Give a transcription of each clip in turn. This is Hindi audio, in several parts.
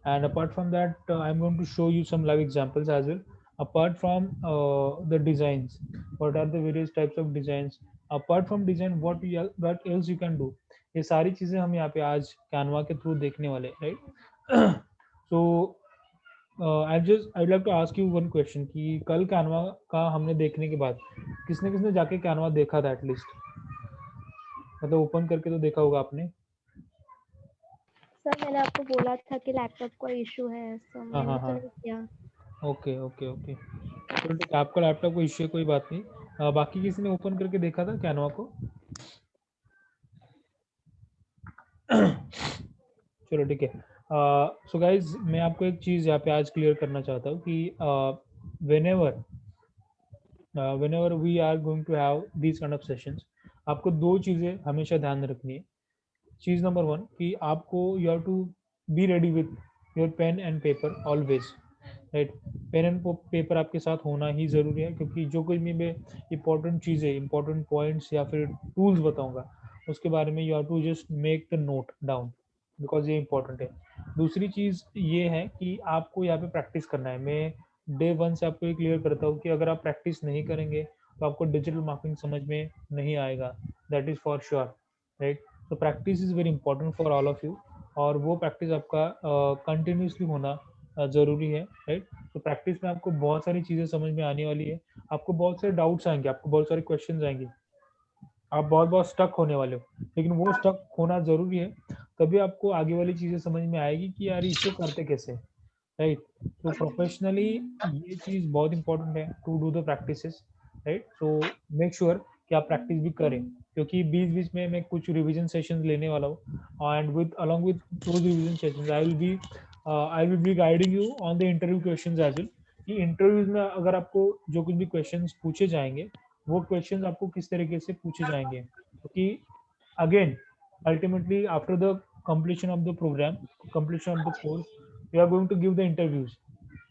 And apart from that, I'm going to show you some live examples as well. Apart from the designs, what are the various types of designs? Apart from design, what else you can do? ये सारी चीजें हम यहाँ पे आज कैनवा के थ्रू देखने वाले, right? So I like to ask you one question कि कल कैनवा का हमने देखने के बाद किसने किसने जाके कैनवा देखा था एटलीस्ट, मतलब ओपन करके तो देखा होगा आपने। सर मैंने आपको बोला था कि लैपटॉप का इशू है, सो हाँ हाँ मैंने तो हाँ, नहीं किया। ओके ओके ओके, चलो ठीक है, आपका लैपटॉप को इश्यू है, कोई बात नहीं। बाकी किसी ने ओपन करके देखा था कैनवा को? चलो ठीक है। सो गाइज, मैं आपको एक चीज़ यहाँ पे आज क्लियर करना चाहता हूँ कि when whenever we are going to have these kind of sessions, आपको दो चीज़ें हमेशा ध्यान में रखनी है। चीज़ नंबर वन कि आपको you have to be ready with your pen and paper always, right? Pen and paper आपके साथ होना ही ज़रूरी है, क्योंकि जो कुछ भी मैं इंपॉर्टेंट चीज़ें, इंपॉर्टेंट पॉइंट्स या फिर टूल्स बताऊंगा, उसके बारे में you have to just make the note down, because ये इंपॉर्टेंट है। दूसरी चीज़ ये है कि आपको यहाँ पे प्रैक्टिस करना है। मैं डे वन से आपको ये क्लियर करता हूँ कि अगर आप प्रैक्टिस नहीं करेंगे तो आपको डिजिटल मार्केटिंग समझ में नहीं आएगा, that is for sure, right? तो practice is very important for all of you, और वो प्रैक्टिस आपका कंटिन्यूसली होना ज़रूरी है, राइट? तो प्रैक्टिस में आपको बहुत सारी चीज़ें समझ में आने वाली है, आपको बहुत सारे डाउट्स आएंगे, आपको बहुत सारे क्वेश्चंस आएंगे, आप बहुत बहुत स्टक होने वाले हो, लेकिन वो स्टक होना ज़रूरी है, तभी आपको आगे वाली चीज़ें समझ में आएगी कि यार इसको करते कैसे, राइट? तो प्रोफेशनली ये चीज़ बहुत इंपॉर्टेंट है to do the practices, right? So make sure कि आप प्रैक्टिस भी करें, क्योंकि बीच बीच में मैं कुछ रिवीजन सेशंस लेने वाला हूँ, and with along with those revision sessions I will be guiding you on the interview questions as well, कि इंटरव्यूज में अगर आपको जो कुछ भी क्वेश्चंस पूछे जाएंगे, वो क्वेश्चंस आपको किस तरीके से पूछे जाएंगे, क्योंकि again ultimately after the completion of the program, completion of the course, we are going to give the interviews,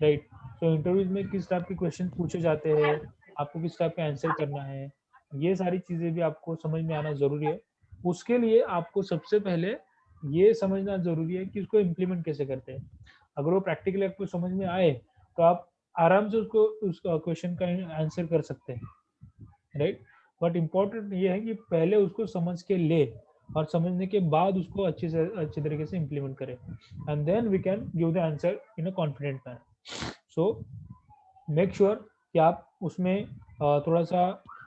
right? So interviews में किस टाइप के क्वेश्चन पूछे जाते हैं, आपको किस टाइप का आंसर करना है, ये सारी चीज़ें भी आपको समझ में आना ज़रूरी है। उसके लिए आपको सबसे पहले ये समझना ज़रूरी है कि उसको इम्प्लीमेंट कैसे करते हैं। अगर वो प्रैक्टिकली आपको समझ में आए तो आप आराम से उसको उस क्वेश्चन का आंसर कर सकते हैं, राइट? बट इम्पोर्टेंट ये है कि पहले उसको समझ के ले, और समझने के बाद उसको अच्छे तरीके से इम्प्लीमेंट करें, and then we can give the answer in a confident manner. So make sure कि आप उसमें थोड़ा सा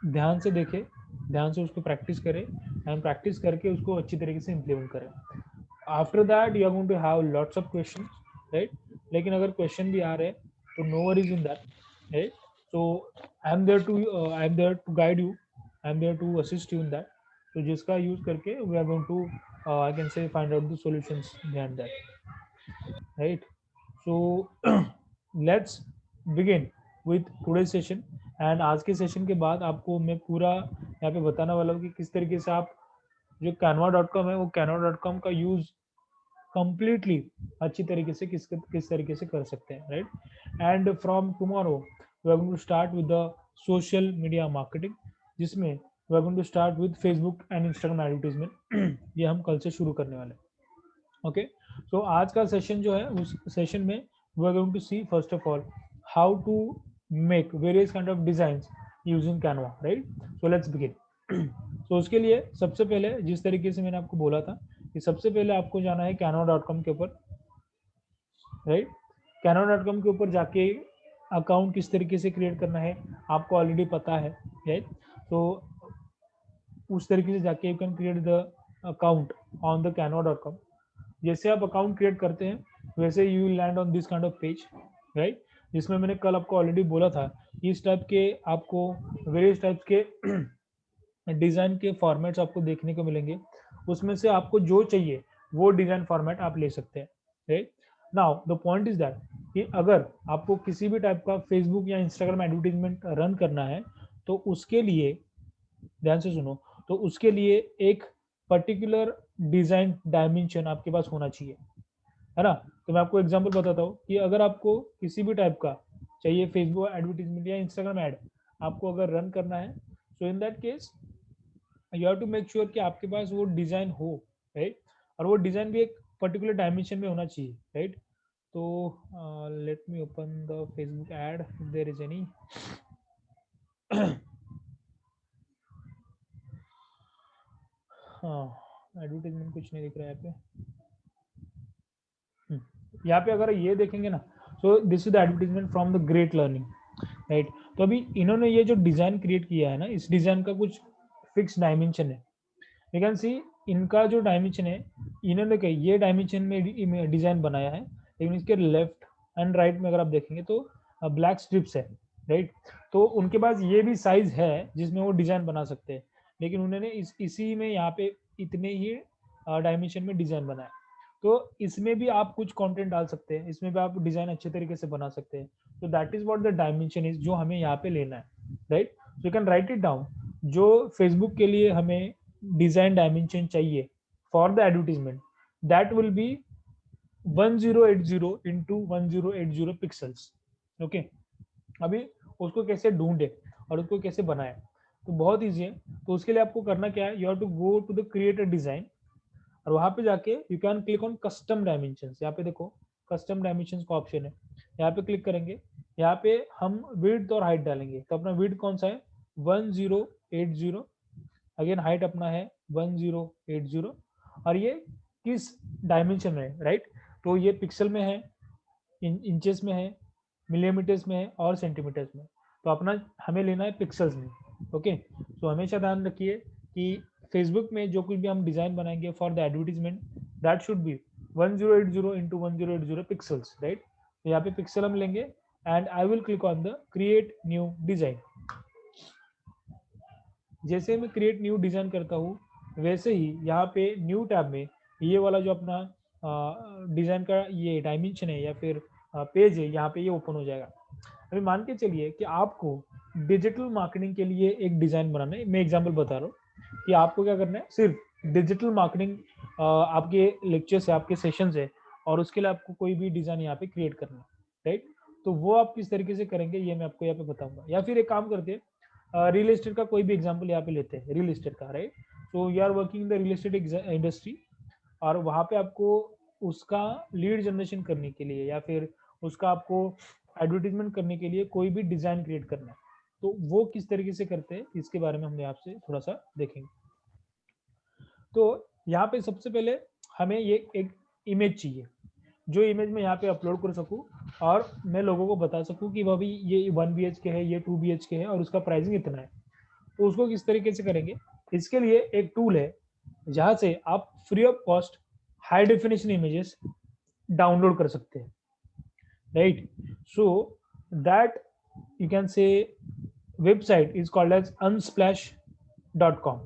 ध्यान से देखें, ध्यान से उसको प्रैक्टिस करें, एंड प्रैक्टिस करके उसको अच्छी तरीके से इम्प्लीमेंट करें। After that you are going to have lots of question, right? लेकिन अगर क्वेश्चन भी आ रहे हैं तो no worries in that, right? So I am there to guide you, I am there to assist you in that. तो जिसका यूज करके we are going to I can say find out the solutions behind that, right? So let's begin with today session. And आज के सेशन के बाद आपको मैं पूरा यहाँ पे बताने वाला हूँ कि किस तरीके से आप जो canva.com है, वो canva.com का यूज कंप्लीटली अच्छी तरीके से किस तरीके से कर सकते हैं, right? And from tomorrow we are going to start with the social media marketing, जिसमें we are going to start with Facebook and Instagram advertisement. ये हम कल से शुरू करने वाले हैं, ओके? सो आज का सेशन जो है, उस सेशन में we are going to see first of all how to make various kind of designs using Canva, right? So let's begin. तो उसके लिए सबसे पहले, जिस तरीके से मैंने आपको बोला था कि सबसे पहले आपको जाना है canva.com के ऊपर, राइट? canva.com के ऊपर जाके अकाउंट किस तरीके से क्रिएट करना है आपको ऑलरेडी पता है, राइट? तो उस तरीके से जाके you can create the account on the canva.com। जैसे आप अकाउंट क्रिएट करते हैं वैसे you will land on this kind of page, right? जिसमें मैंने कल आपको ऑलरेडी बोला था इस टाइप के आपको वेरियस टाइप्स के डिज़ाइन के फॉर्मेट्स आपको देखने को मिलेंगे, उसमें से आपको जो चाहिए वो डिज़ाइन फॉर्मेट आप ले सकते हैं, right? Now the point is that कि अगर आपको किसी भी टाइप का फेसबुक या इंस्टाग्राम एडवर्टीजमेंट रन करना है तो उसके लिए ध्यान से सुनो, तो उसके लिए एक पर्टिकुलर डिज़ाइन डायमेंशन आपके पास होना चाहिए, है ना? तो मैं आपको एग्जांपल बताता हूँ कि अगर आपको किसी भी टाइप का चाहिए फेसबुक एडवर्टीजमेंट या इंस्टाग्राम ऐड आपको अगर रन करना है, so in that case you have to make sure कि आपके पास वो डिज़ाइन हो, राइट? और वो डिज़ाइन भी एक पर्टिकुलर डायमेंशन में होना चाहिए, राइट? तो let me open the Facebook ad if there is any. हाँ, एडवर्टाइजमेंट कुछ नहीं दिख रहा है यहाँ पे। यहाँ पे अगर ये देखेंगे ना, so this is the advertisement from the great learning, right. तो अभी इन्होंने ये जो डिजाइन क्रिएट किया है ना, इस डिजाइन का कुछ फिक्स डायमेंशन है। यू कैन सी इनका जो डायमेंशन है, इन्होंने कही ये डायमेंशन में डिजाइन बनाया है, लेकिन इसके लेफ्ट एंड राइट में अगर आप देखेंगे तो ब्लैक स्ट्रिप्स है, राइट। तो उनके पास ये भी साइज है जिसमें वो डिजाइन बना सकते हैं, लेकिन उन्होंने इसी में यहाँ पे इतने ही डायमेंशन में डिजाइन बनाया। तो इसमें भी आप कुछ कंटेंट डाल सकते हैं, इसमें भी आप डिजाइन अच्छे तरीके से बना सकते हैं। तो that is what the dimension is, जो हमें यहाँ पे लेना है, right. So you can right it down. जो फेसबुक के लिए हमें डिजाइन डायमेंशन चाहिए for the advertisement, that will be 1080 into 1080 pixels. Okay, अभी उसको कैसे ढूंढे और उसको कैसे बनाए, तो बहुत ईजी है। तो उसके लिए आपको करना क्या है, you have to go to the create a design, और वहां पे जाके you can click on custom dimensions. यहाँ पे देखो कस्टम डायमेंशंस का ऑप्शन है, यहाँ पे क्लिक करेंगे। यहाँ पे हम विड्थ और हाइट डालेंगे। तो अपना विड्थ कौन सा है, 1080। अगेन हाइट अपना है 1080, और ये किस डायमेंशन में है, राइट। तो ये पिक्सल में है, इंचेस में है, मिलीमीटर्स में है और सेंटीमीटर्स में। तो अपना हमें लेना है पिक्सल्स में। ओके, तो हमेशा ध्यान रखिए कि फेसबुक में जो कुछ भी हम डिजाइन बनाएंगे for the advertisement, that should be 1080 into 1080 pixels, right. तो यहाँ पे पिक्सल हम लेंगे and I will click on the create new design. जैसे मैं क्रिएट न्यू डिजाइन करता हूँ, वैसे ही यहाँ पे न्यू टैब में ये वाला जो अपना डिजाइन का ये डायमेंशन है या फिर पेज है, यहाँ पे ये ओपन हो जाएगा। अभी मान के चलिए कि आपको डिजिटल मार्केटिंग के लिए एक डिजाइन बनाना है। मैं एग्जांपल बता रहा हूँ कि आपको क्या करना है, सिर्फ डिजिटल मार्केटिंग आपके लेक्चर्स है, आपके सेशंस है, और उसके लिए आपको कोई भी डिजाइन यहाँ पे क्रिएट करना है, राइट। तो वो आप किस तरीके से करेंगे ये मैं आपको यहाँ पे बताऊंगा। या फिर एक काम करते हैं, रियल एस्टेट का कोई भी एग्जाम्पल यहाँ पे लेते हैं, रियल एस्टेट का, right. So you are working in the real estate industry, और वहाँ पे आपको उसका लीड जनरेशन करने के लिए या फिर उसका आपको एडवर्टीजमेंट करने के लिए कोई भी डिजाइन क्रिएट करना है। तो वो किस तरीके से करते हैं इसके बारे में हमने आपसे थोड़ा सा देखेंगे। तो यहाँ पे सबसे पहले हमें ये एक इमेज चाहिए, जो इमेज मैं यहाँ पे अपलोड कर सकूँ और मैं लोगों को बता सकूँ कि वह भी ये 1 BHK है, ये 2 BHK है और उसका प्राइसिंग इतना है। तो उसको किस तरीके से करेंगे, इसके लिए एक टूल है जहाँ से आप free of cost high definition images download कर सकते हैं, right. So that you can say website is called as unsplash.com।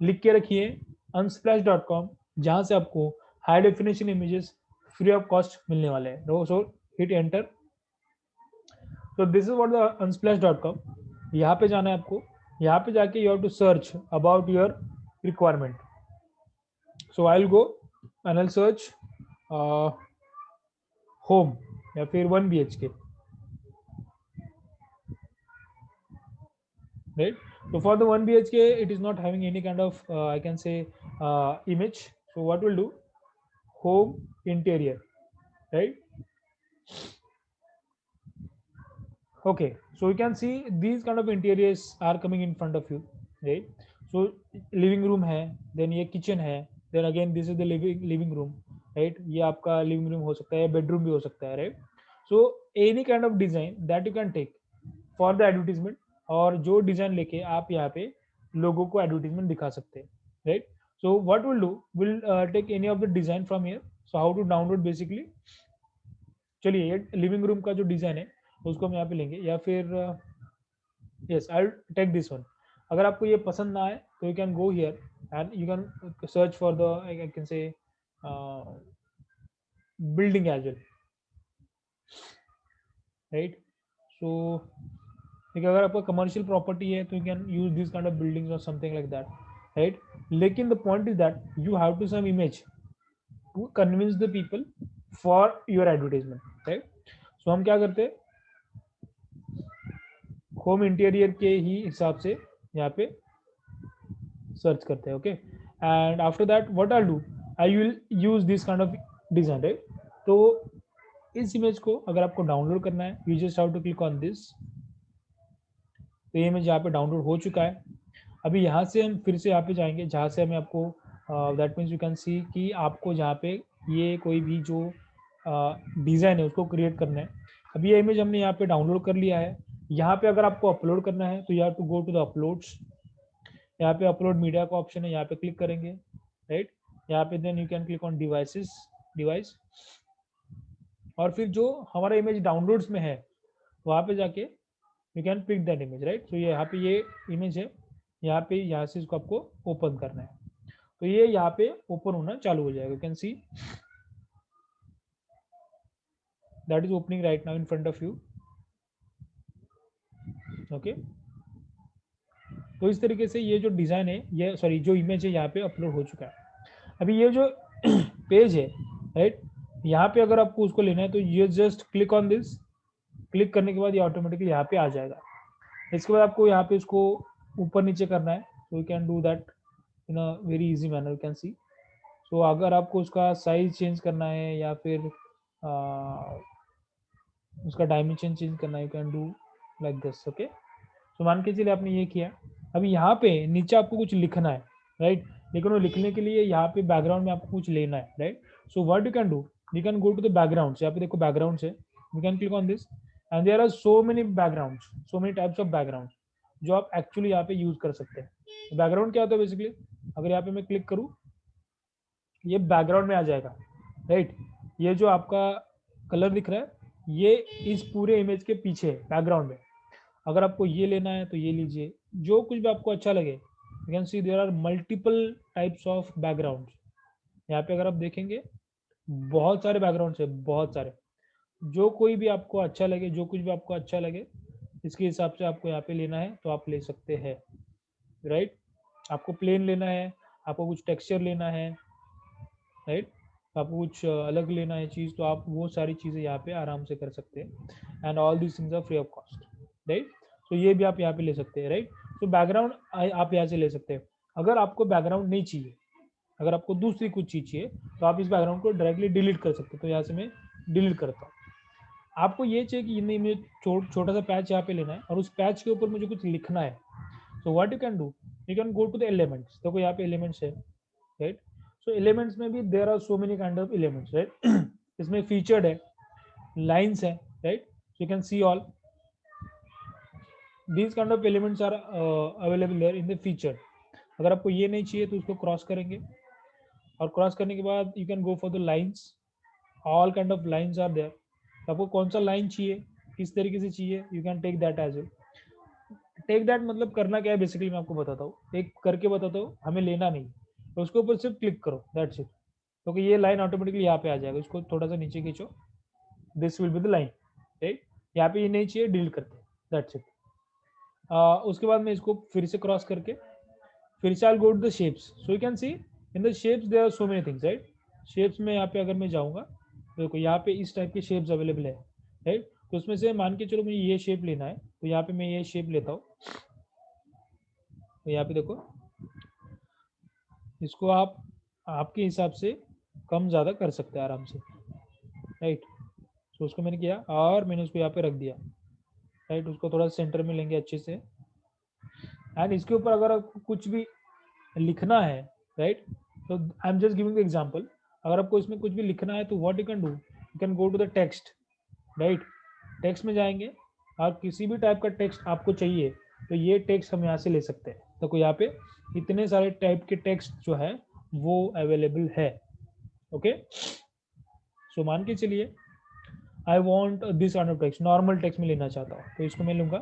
लिख के रखिए unsplash.com, जहाँ से आपको high definition images free of cost मिलने वाले हैं। So hit enter. तो this is what the unsplash.com। यहाँ पे जाना है आपको, यहाँ पे जाके you have to search about your requirement. So I will go and I search home या फिर 1 BHK, right. So for the 1 BHK it is not having any kind of I can say image. So what we'll do, home interior, right. Okay, so you can see these kind of interiors are coming in front of you, right. So living room है, then ये kitchen है, then again this is the living room, right. ये आपका living room हो सकता है, bedroom भी हो सकता है, right. So any kind of design that you can take for the advertisement, और जो डिजाइन लेके आप यहाँ पे लोगों को एडवर्टीजमेंट दिखा सकते हैं, right. So what will do, will take any of the design from here. So how to download basically, चलिए ये लिविंग रूम का जो डिजाइन है उसको हम यहाँ पे लेंगे, या फिर yes I take this one. अगर आपको ये पसंद ना आए तो you can go here and you can search for the I can say building as well, right. सो देखिए अगर आपका कमर्शियल प्रॉपर्टी है तो you can use this kind of buildings और समथिंग लाइक दैट, राइट। लेकिन the point is that you have to some image to convince the people for your advertisement, right. सो हम क्या करते हैं, होम इंटीरियर के ही हिसाब से यहाँ पे सर्च करते हैं, okay. And after that what I do, I will use this kind of design, right. तो इस इमेज को अगर आपको डाउनलोड करना है, you just have to click on this. तो ये इमेज यहाँ पे डाउनलोड हो चुका है। अभी यहाँ से हम फिर से यहाँ पे जाएंगे जहाँ से हमें आपको दैट मीन्स यू कैन सी कि आपको जहाँ पे ये कोई भी जो डिज़ाइन है उसको क्रिएट करना है। अभी ये इमेज हमने यहाँ पे डाउनलोड कर लिया है। यहाँ पे अगर आपको अपलोड करना है तो you have to go to the uploads. यहाँ पे अपलोड मीडिया का ऑप्शन है, यहाँ पे क्लिक करेंगे, राइट। यहाँ पे then you can click on device, और फिर जो हमारा इमेज डाउनलोड्स में है वहाँ पे जाके you can pick that image, right. तो ये यहाँ पे ये इमेज है, यहाँ से इसको आपको ओपन करना है। तो ये यहाँ पे ओपन होना चालू हो जाएगा। You can see that is opening right now in front of you. Okay, तो इस तरीके से ये जो डिजाइन है, ये सॉरी जो इमेज है यहाँ पे अपलोड हो चुका है। अभी ये जो पेज है, राइट, यहाँ पे अगर आपको उसको लेना है तो ये just click on this. Click करने के बाद ये ऑटोमेटिकली यहाँ पे आ जाएगा। इसके बाद आपको यहाँ पे इसको ऊपर नीचे करना है। तो you can do that in a very easy manner, you can see. So अगर आपको उसका साइज चेंज करना है या फिर उसका डायमेंशन चेंज करना है, you can do like this. Okay, तो मान के चलिए आपने ये किया। अभी यहाँ पे नीचे आपको कुछ लिखना है, राइट। लेकिन वो लिखने के लिए यहाँ पे बैकग्राउंड में आपको कुछ लेना है, right. So what you can do, you can go to the background. यहाँ पे देखो बैकग्राउंड है, you can click on this and there are so many backgrounds, so many types of background जो आप एक्चुअली यहाँ पे यूज कर सकते हैं। बैकग्राउंड क्या होता है बेसिकली, अगर यहाँ पे मैं क्लिक करूँ ये बैकग्राउंड में आ जाएगा, राइट। ये जो आपका कलर दिख रहा है ये इस पूरे इमेज के पीछे है बैकग्राउंड में। अगर आपको ये लेना है तो ये लीजिए, जो कुछ भी आपको अच्छा लगे। You can see there are multiple types of background. यहाँ पे अगर आप देखेंगे बहुत सारे बैकग्राउंड है, बहुत सारे। जो कोई भी आपको अच्छा लगे, जो कुछ भी आपको अच्छा लगे इसके हिसाब से आपको यहाँ पे लेना है तो आप ले सकते हैं, राइट। आपको प्लेन लेना है, आपको कुछ टेक्सचर लेना है, राइट, आपको कुछ अलग लेना है चीज़, तो आप वो सारी चीज़ें यहाँ पे आराम से कर सकते हैं। And all this things are free of cost, right. तो ये भी आप यहाँ पे ले सकते हैं, राइट। तो बैकग्राउंड आप यहाँ से ले सकते हैं। अगर आपको बैकग्राउंड नहीं चाहिए, अगर आपको दूसरी कुछ चीज़ चाहिए तो आप इस बैकग्राउंड को डायरेक्टली डिलीट कर सकते हैं। तो यहाँ से मैं डिलीट करता हूँ। आपको ये चाहिए कि नहीं, मुझे छोटा सा पैच यहाँ पे लेना है और उस पैच के ऊपर मुझे कुछ लिखना है। So what you can do, you can go to the elements. देखो यहाँ पे एलिमेंट्स है, राइट। सो एलिमेंट्स में भी there are so many kind of elements, right. इसमें फीचर्ड है, लाइन्स है, right. You can see all these kind of elements are available there in the featured. अगर आपको ये नहीं चाहिए तो उसको क्रॉस करेंगे, और क्रॉस करने के बाद you can go for the lines. All kind of lines are there. आपको कौन सा लाइन चाहिए, किस तरीके से चाहिए, you can take that as well. Take that मतलब करना क्या है बेसिकली मैं आपको बताता हूँ, एक करके बताता हूँ। हमें लेना नहीं, तो उसके ऊपर सिर्फ क्लिक करो, दैट्स इट। क्योंकि ये लाइन ऑटोमेटिकली यहाँ पे आ जाएगा। इसको थोड़ा सा नीचे खींचो, this will be the line, right. यहाँ पे ये नहीं चाहिए, डिलीट करते हैं, दैट्स इट। उसके बाद मैं इसको फिर से क्रॉस करके फिर से I go to the shapes. So you can see in the shapes there are so many things, right. Shapes में यहाँ पे अगर मैं जाऊँगा तो देखो यहाँ पे इस टाइप के शेप्स अवेलेबल है, राइट। तो उसमें से मान के चलो मुझे ये शेप लेना है, तो यहाँ पे मैं ये शेप लेता हूँ। तो यहाँ पे देखो इसको आप आपके हिसाब से कम ज़्यादा कर सकते हैं आराम से, राइट। तो उसको मैंने किया और मैंने उसको यहाँ पे रख दिया, राइट। उसको थोड़ा सेंटर में लेंगे अच्छे से। एंड इसके ऊपर अगर आपको कुछ भी लिखना है, राइट, तो I am just giving the example. अगर आपको इसमें कुछ भी लिखना है तो what you can do, you can go to the text, right. Text में जाएंगे और किसी भी टाइप का टेक्स्ट आपको चाहिए तो ये टेक्स्ट हम यहाँ से ले सकते हैं। तो यहाँ पे इतने सारे टाइप के टेक्स्ट जो है वो अवेलेबल है, ओके। सो मान के चलिए I want this kind of text, normal text में लेना चाहता हूँ, तो इसको मैं लूँगा,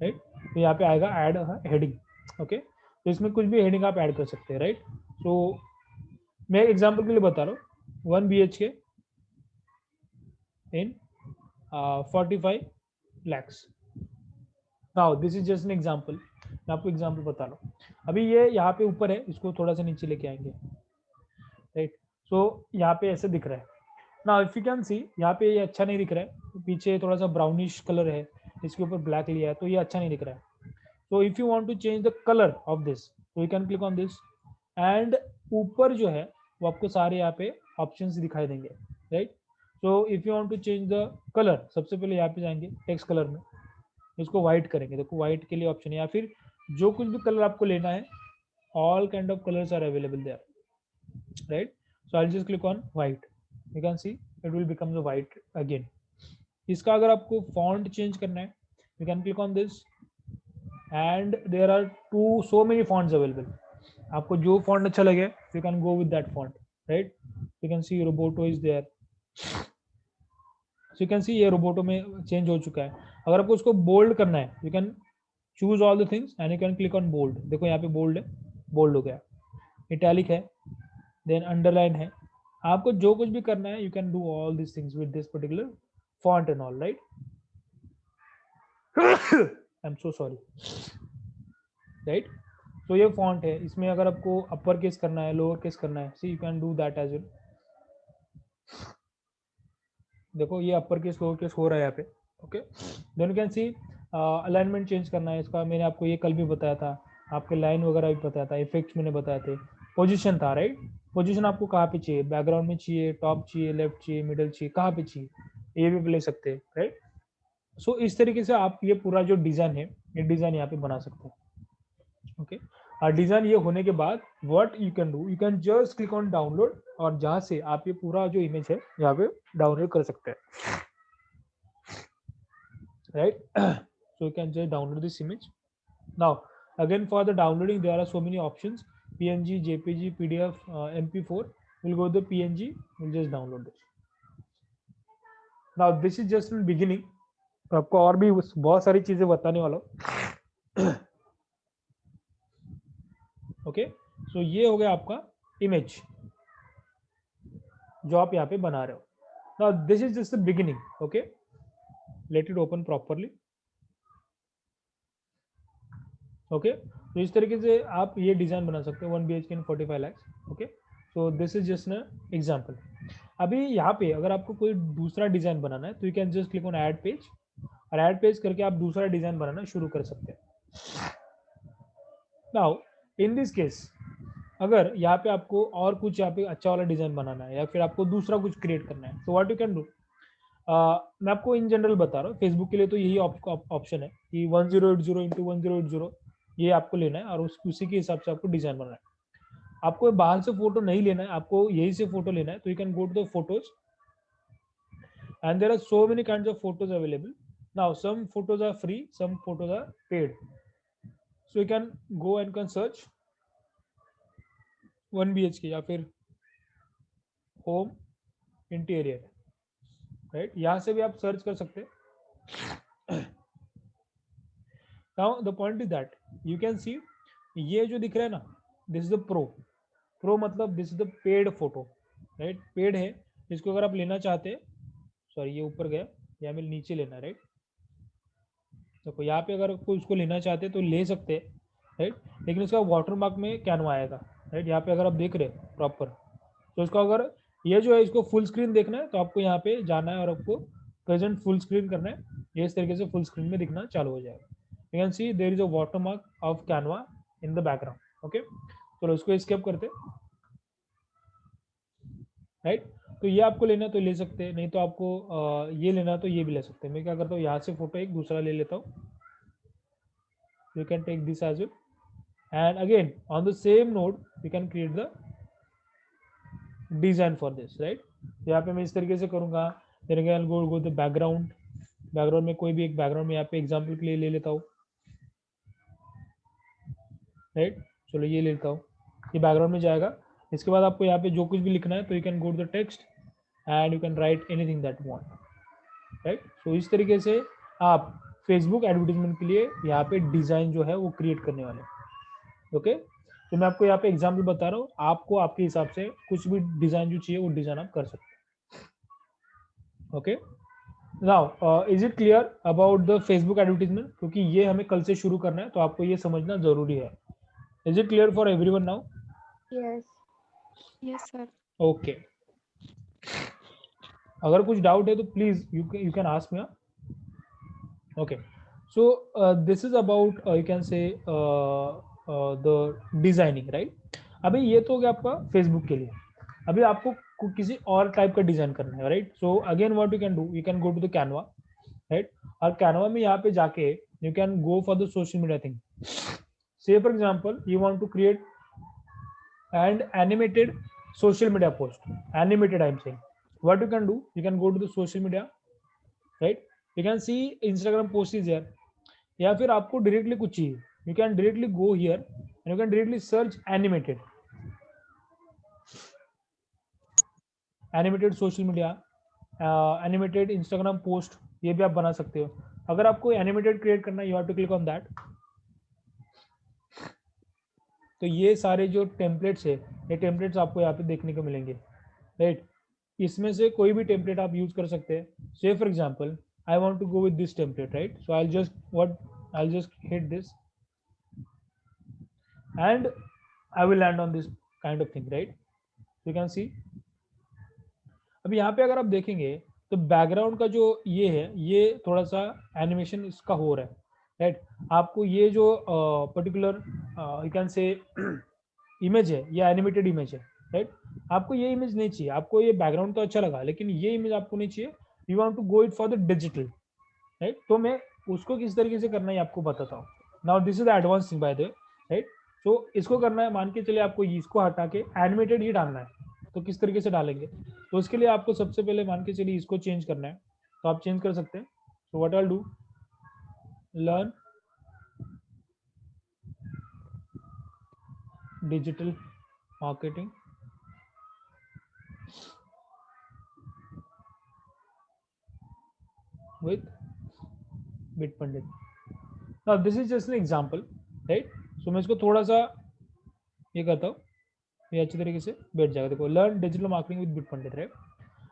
राइट। तो यहाँ पे आएगा ऐड हेडिंग, ओके। तो इसमें कुछ भी हेडिंग आप ऐड कर सकते हैं, राइट। तो मैं एग्जांपल के लिए बता रहा हूँ 1 BHK in 45 lakhs। Now this is just an example, मैं आपको एग्जांपल बता रहा हूँ। अभी ये यहाँ पे ऊपर है, इसको थोड़ा सा नीचे लेके आएंगे, राइट। सो यहाँ पे ऐसे दिख रहा है। नाउ इफ यू कैन सी यहाँ पे ये अच्छा नहीं दिख रहा है, पीछे थोड़ा सा ब्राउनिश कलर है, इसके ऊपर ब्लैक लिया है तो ये अच्छा नहीं दिख रहा है। तो if you want to change the colour of this, तो you can click on this and ऊपर जो है वो आपको सारे यहाँ पे ऑप्शंस दिखाई देंगे, right. So if you want to change the colour, सबसे पहले यहाँ पे जाएंगे टेक्स्ट कलर में, इसको व्हाइट करेंगे। देखो व्हाइट के लिए ऑप्शन है, या फिर जो कुछ भी कलर आपको लेना है, all kind of colors are available there, right? So I'll just click on white. You can see it will become the white again. इसका अगर आपको font change करना है, you can click on this and there are so many fonts available. आपको जो font अच्छा लगे, you can go with that font, right? You can see Roboto is there. So you can see ये Roboto में change हो चुका है। अगर आपको उसको bold करना है, you can choose all the things and you can click on bold. देखो यहाँ पे bold है, bold हो गया। Italic है, then underline है। आपको जो कुछ भी करना है, you can do all these things with this particular font and all, right? I'm so sorry, right? तो ये font है, इसमें अगर आपको upper case करना है, lower case करना है, see you can do that as well. देखो ये upper case lower case हो रहा है यहाँ पे, okay? Then you can see alignment change करना है इसका, मैंने आपको ये कल भी बताया था, आपके लाइन वगैरह भी बताया था, इफेक्ट्स मैंने बताए थे, पोजीशन था, राइट? पोजीशन आपको कहाँ पे चाहिए, बैकग्राउंड में चाहिए, टॉप चाहिए, लेफ्ट चाहिए, मिडल चाहिए, कहाँ पे चाहिए, ये भी ले सकते हैं, राइट? सो इस तरीके से आप ये पूरा जो डिजाइन है, ये डिजाइन यहाँ पे बना सकते हैं, ओके? और डिजाइन ये होने के बाद what you can do, you can just click on download, और जहाँ से आप ये पूरा जो इमेज है यहाँ पे डाउनलोड कर सकते हैं, right? So you can just download this image. Now again for the downloading there are so many options, PNG, JPG, PDF, MP4. We'll go to the PNG, we'll just download this. Now this is just in beginning, तो आपको और भी बहुत सारी चीजें बताने वाला हूँ, ओके? सो ये हो गया आपका इमेज जो आप यहाँ पे बना रहे हो। Now this is just the beginning, okay? Let it open properly. Okay, तो इस तरीके से आप ये डिजाइन बना सकते हो 1 BHK in 45 lakhs, okay? So this is just an example. अभी यहाँ पे अगर आपको कोई दूसरा डिजाइन बनाना है तो you can just click on add page, और ऐड पेज करके आप दूसरा डिजाइन बनाना शुरू कर सकते हैं। नाउ इन दिस केस अगर यहाँ पे आपको और कुछ यहाँ पे अच्छा वाला डिजाइन बनाना है, या फिर आपको दूसरा कुछ क्रिएट करना है, तो व्हाट यू कैन डू, मैं आपको इन जनरल बता रहा हूँ, फेसबुक के लिए तो यही ऑप्शन है कि 1080 इंटू 1080 ये आपको लेना है, और उसी के हिसाब से आपको डिजाइन बनाना है। आपको बाहर से फोटो नहीं लेना है, आपको यही से फोटो लेना है, तो you can go to the photos and there are so many kinds of photos available. Now some photos are free, some photos are paid, so you can go and can search 1 BHK या फिर होम इंटीरियर, राइट? यहाँ से भी आप सर्च कर सकते हैं। Now the point is that you can सी ये जो दिख रहा है ना, दिस इज द प्रो मतलब this is the paid photo, right? Paid है, इसको अगर आप लेना चाहते हैं, सॉरी ये ऊपर गया, या मैं नीचे लेना है, राइट? देखो यहाँ पे अगर कोई उसको लेना चाहते हैं तो ले सकते हैं, राइट? लेकिन इसका वाटरमार्क में कैनवा आएगा, राइट? यहाँ पे अगर आप देख रहे हैं प्रॉपर, तो इसको अगर ये जो है इसको फुल स्क्रीन देखना है तो आपको यहाँ पे जाना है और आपको प्रेजेंट फुल स्क्रीन करना है, ये इस तरीके से फुल स्क्रीन में दिखना चालू हो जाएगा। You can see there is a watermark of Canva in the background, okay? चलो इसको एस्केप करते, राइट? तो ये आपको लेना तो ले सकते हैं, नहीं तो आपको ये लेना तो ये भी ले सकते हैं। मैं क्या करता हूँ, यहाँ से फोटो एक दूसरा ले लेता हूँ, you can take this as well, and again on the same node you can create the design for this, right? यहाँ पे मैं इस तरीके से करूंगा, गो द बैकग्राउंड में कोई भी एक बैकग्राउंड में यहाँ पे एग्जाम्पल के लिए ले लेता हूँ, राइट? चलो ये लेता हूँ, ये बैकग्राउंड में जाएगा। इसके बाद आपको यहाँ पे जो कुछ भी लिखना है तो you can go to the text and you can write anything that want, right? So इस तरीके से आप फेसबुक एडवर्टीजमेंट के लिए यहाँ पे डिजाइन जो है वो क्रिएट करने वाले, ओके? तो मैं आपको यहाँ पे एग्जाम्पल बता रहा हूँ, आपको आपके हिसाब से कुछ भी डिजाइन जो चाहिए वो डिजाइन आप कर सकते हैं, okay? Now is it clear about the Facebook advertisement? क्योंकि ये हमें कल से शुरू करना है तो आपको ये समझना जरूरी है। Is it clear for everyone now? Yes. Yes, sir. Okay, अगर कुछ डाउट है तो please you can ask me, okay? So this is about you can से द डिजाइनिंग, राइट? अभी ये तो हो गया आपका फेसबुक के लिए। अभी आपको आपको किसी और टाइप का डिजाइन करना है, right? So again what you can do, you can go to the Canva, right? और कैनवा में यहाँ पे जाके you can go for the social media thing. Say for example, you want to create an animated social media post. Animated, I'm saying. What you can do, you can go to the social media, right? You can see Instagram post is there. या फिर आपको डायरेक्टली कुछ चाहिए, you can directly go here and you can directly search animated social media, animated Instagram post, ये भी आप बना सकते हो. अगर आपको एनिमेटेड क्रिएट करना है, you have to click on that. तो ये सारे जो टेम्पलेट्स है, ये टेम्पलेट्स आपको यहाँ पे देखने को मिलेंगे, राइट? इसमें से कोई भी टेम्पलेट आप यूज कर सकते हैं. Say for example I want to go with this template, right? So I just hit this and I will land on this kind of thing, right? You can see. अब यहाँ पे अगर आप देखेंगे तो बैकग्राउंड का जो ये है, ये थोड़ा सा एनिमेशन इसका हो रहा है, राइट? आपको ये जो पर्टिकुलर यू कैन से इमेज है, ये एनिमेटेड इमेज है, राइट? आपको ये इमेज नहीं चाहिए, आपको ये बैकग्राउंड तो अच्छा लगा लेकिन ये इमेज आपको नहीं चाहिए. You want to go it for the digital, right? तो मैं उसको किस तरीके से करना है आपको बताता हूँ. Now this is the advance thing bye the way, right? तो इसको करना है, मान के चलिए आपको इसको हटा के एनिमेटेड ही डालना है, तो किस तरीके से डालेंगे? तो उसके लिए आपको सबसे पहले मान के चलिए इसको चेंज करना है, तो आप चेंज कर सकते हैं. So what I will do, learn digital marketing with Bitpandit. Now this is just an example, right? So मैं इसको थोड़ा सा ये करता हूँ, ये अच्छी तरीके से बैठ जाएगा. देखो, learn digital marketing with Bitpandit, right?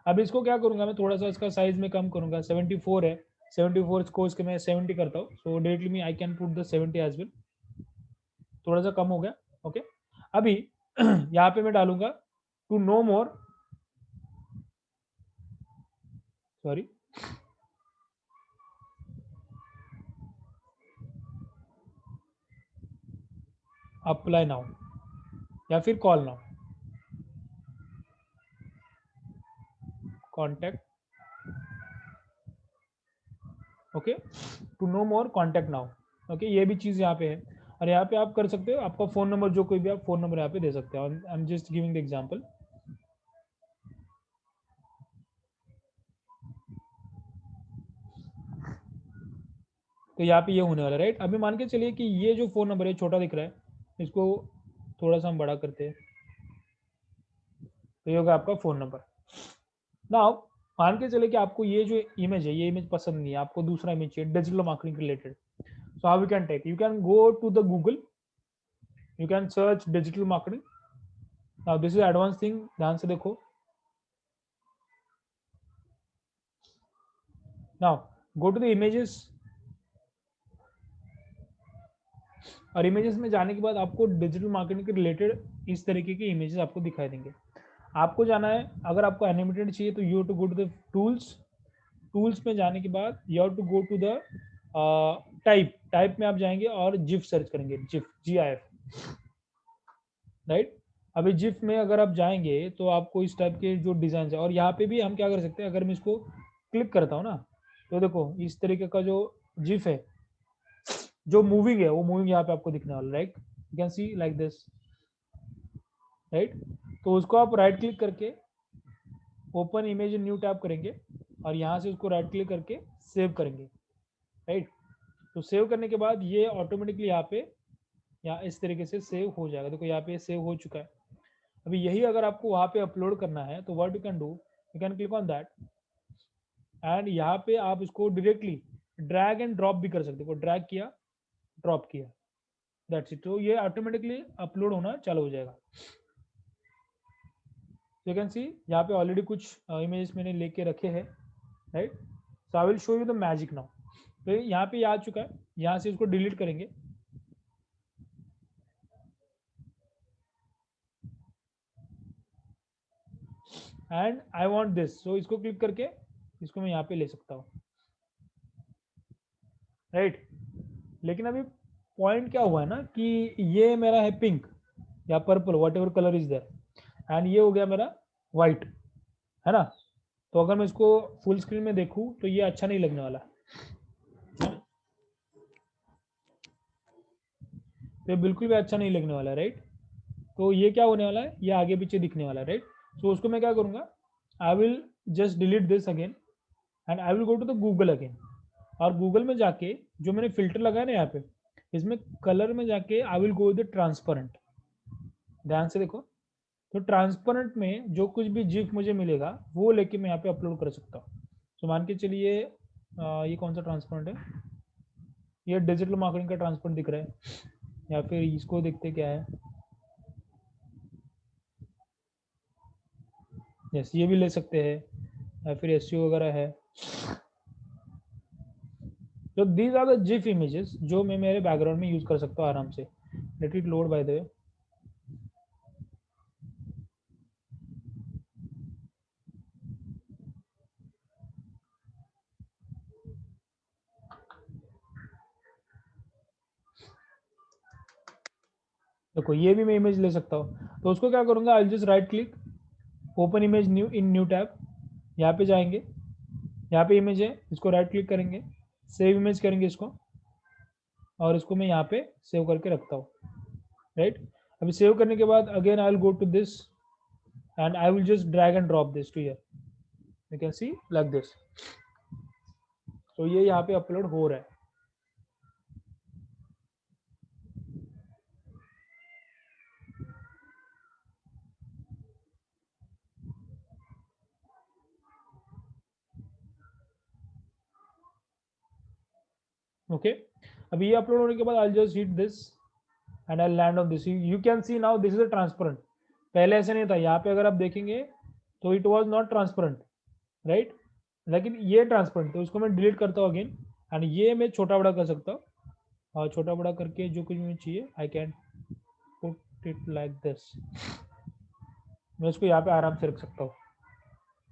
अब इसको क्या करूंगा मैं, थोड़ा सा इसका साइज में कम करूंगा. 74 है, 74 को इसके मैं 70 करता हूँ. So directly me I can put the 70 as well. थोड़ा सा कम हो गया, ओके? अभी यहाँ पे मैं डालूंगा to know more, sorry, apply now या फिर call now, contact, okay? To know more contact now, okay? ये भी चीज यहाँ पे है. और यहाँ पे आप कर सकते हो, आपका फोन नंबर जो कोई भी आप फोन नंबर यहाँ पे दे सकते हो. आई am just giving the example. तो यहाँ पे ये होने वाला है, राइट? अभी मान के चलिए कि ये जो फोन नंबर है छोटा दिख रहा है, इसको थोड़ा सा हम बड़ा करते हैं, तो ये होगा आपका फोन नंबर. नाउ मान के चले कि आपको ये जो इमेज है, ये इमेज पसंद नहीं है, आपको दूसरा इमेज चाहिए digital marketing related. So how you can take, you can go to the Google, you can search digital marketing. Now this is advance thing, ध्यान से देखो. Now go to the images, और इमेजेस में जाने के बाद आपको डिजिटल मार्केटिंग के रिलेटेड इस तरीके के इमेजेस आपको दिखाई देंगे. आपको जाना है, अगर आपको एनिमेटेड चाहिए तो you have to go to the tools. Tools में जाने के बाद you have to go to the type में आप जाएंगे और जिफ सर्च करेंगे, जिफ, GIF, राइट? अभी जिफ में अगर आप जाएंगे तो आपको इस टाइप के जो डिजाइन है, और यहाँ पे भी हम क्या कर सकते हैं, अगर मैं इसको क्लिक करता हूँ ना, तो देखो इस तरीके का जो जिफ है, जो मूविंग है, वो मूविंग यहाँ पे आपको दिखने वाला, right? You can see like this, right? तो उसको आप राइट क्लिक करके ओपन इमेज न्यू टैब करेंगे और यहाँ से उसको राइट क्लिक करके सेव करेंगे, राइट? तो सेव करने के बाद ये ऑटोमेटिकली यहाँ पे इस तरीके से सेव हो जाएगा. देखो यहाँ पे सेव हो चुका है. अभी यही अगर आपको वहाँ पे अपलोड करना है तो what you can do, you can click on that and यहाँ पे आप इसको डायरेक्टली ड्रैग एंड ड्रॉप भी कर सकते हो. ड्रैग किया, ड्रॉप किया, दैट्स इट. तो ये ऑटोमेटिकली अपलोड होना चालू हो जाएगा. यू कैन सी यहाँ पे ऑलरेडी कुछ इमेजेस मैंने लेके रखे हैं, right? So I will show you the magic now. तो यहाँ पे आ चुका है, यहाँ से इसको डिलीट करेंगे. एंड आई वांट दिस, सो इसको क्लिक करके इसको मैं यहाँ पे ले सकता हूँ, राइट? लेकिन अभी पॉइंट क्या हुआ है ना कि ये मेरा है पिंक या purple, whatever colour is there, and ये हो गया मेरा व्हाइट, है ना। तो अगर मैं इसको फुल स्क्रीन में देखूं तो ये अच्छा नहीं लगने वाला, तो बिल्कुल भी अच्छा नहीं लगने वाला, राइट। तो ये क्या होने वाला है, ये आगे पीछे दिखने वाला है, राइट। सो उसको मैं क्या करूँगा, I will just delete this again and I will go to the Google again. और गूगल में जाके जो मैंने फिल्टर लगाया ना यहाँ पे, इसमें कलर में जाके आई विल गो विद ट्रांसपेरेंट। ध्यान से देखो, तो ट्रांसपेरेंट में जो कुछ भी जिफ मुझे मिलेगा वो लेके मैं यहाँ पे अपलोड कर सकता हूँ। तो मान के चलिए ये कौन सा ट्रांसपेरेंट है, ये डिजिटल मार्केटिंग का ट्रांसपेरेंट दिख रहा है, या फिर इसको देखते क्या है, यस ये भी ले सकते हैं, या फिर एसईओ वगैरह है। तो these are the GIF images जो मैं मेरे बैकग्राउंड में यूज कर सकता हूँ आराम से। Let it load bye the वे। देखो ये भी मैं इमेज ले सकता हूँ, तो उसको क्या करूँगा, I just right click, open image new in new tab, यहाँ पे जाएंगे, यहाँ पे इमेज है, इसको राइट क्लिक करेंगे, सेव इमेज करेंगे इसको, और इसको मैं यहाँ पे सेव करके रखता हूँ, राइट। अभी सेव करने के बाद again I will go to this and I will just drag and drop this to here, you can see like this. तो ये यहाँ पे अपलोड हो रहा है। ओके, अभी ये अपलोड होने के बाद आई just hit this and I land on this. You can C now this is a transparent. पहले ऐसे नहीं था, यहाँ पे अगर आप देखेंगे तो it was not transparent, right. लेकिन ये ट्रांसपेरेंट, तो इसको मैं डिलीट करता हूँ अगेन, एंड ये मैं छोटा बड़ा कर सकता हूँ, और छोटा बड़ा करके जो कुछ मुझे चाहिए I can put it like this. मैं इसको यहाँ पे आराम से रख सकता हूँ,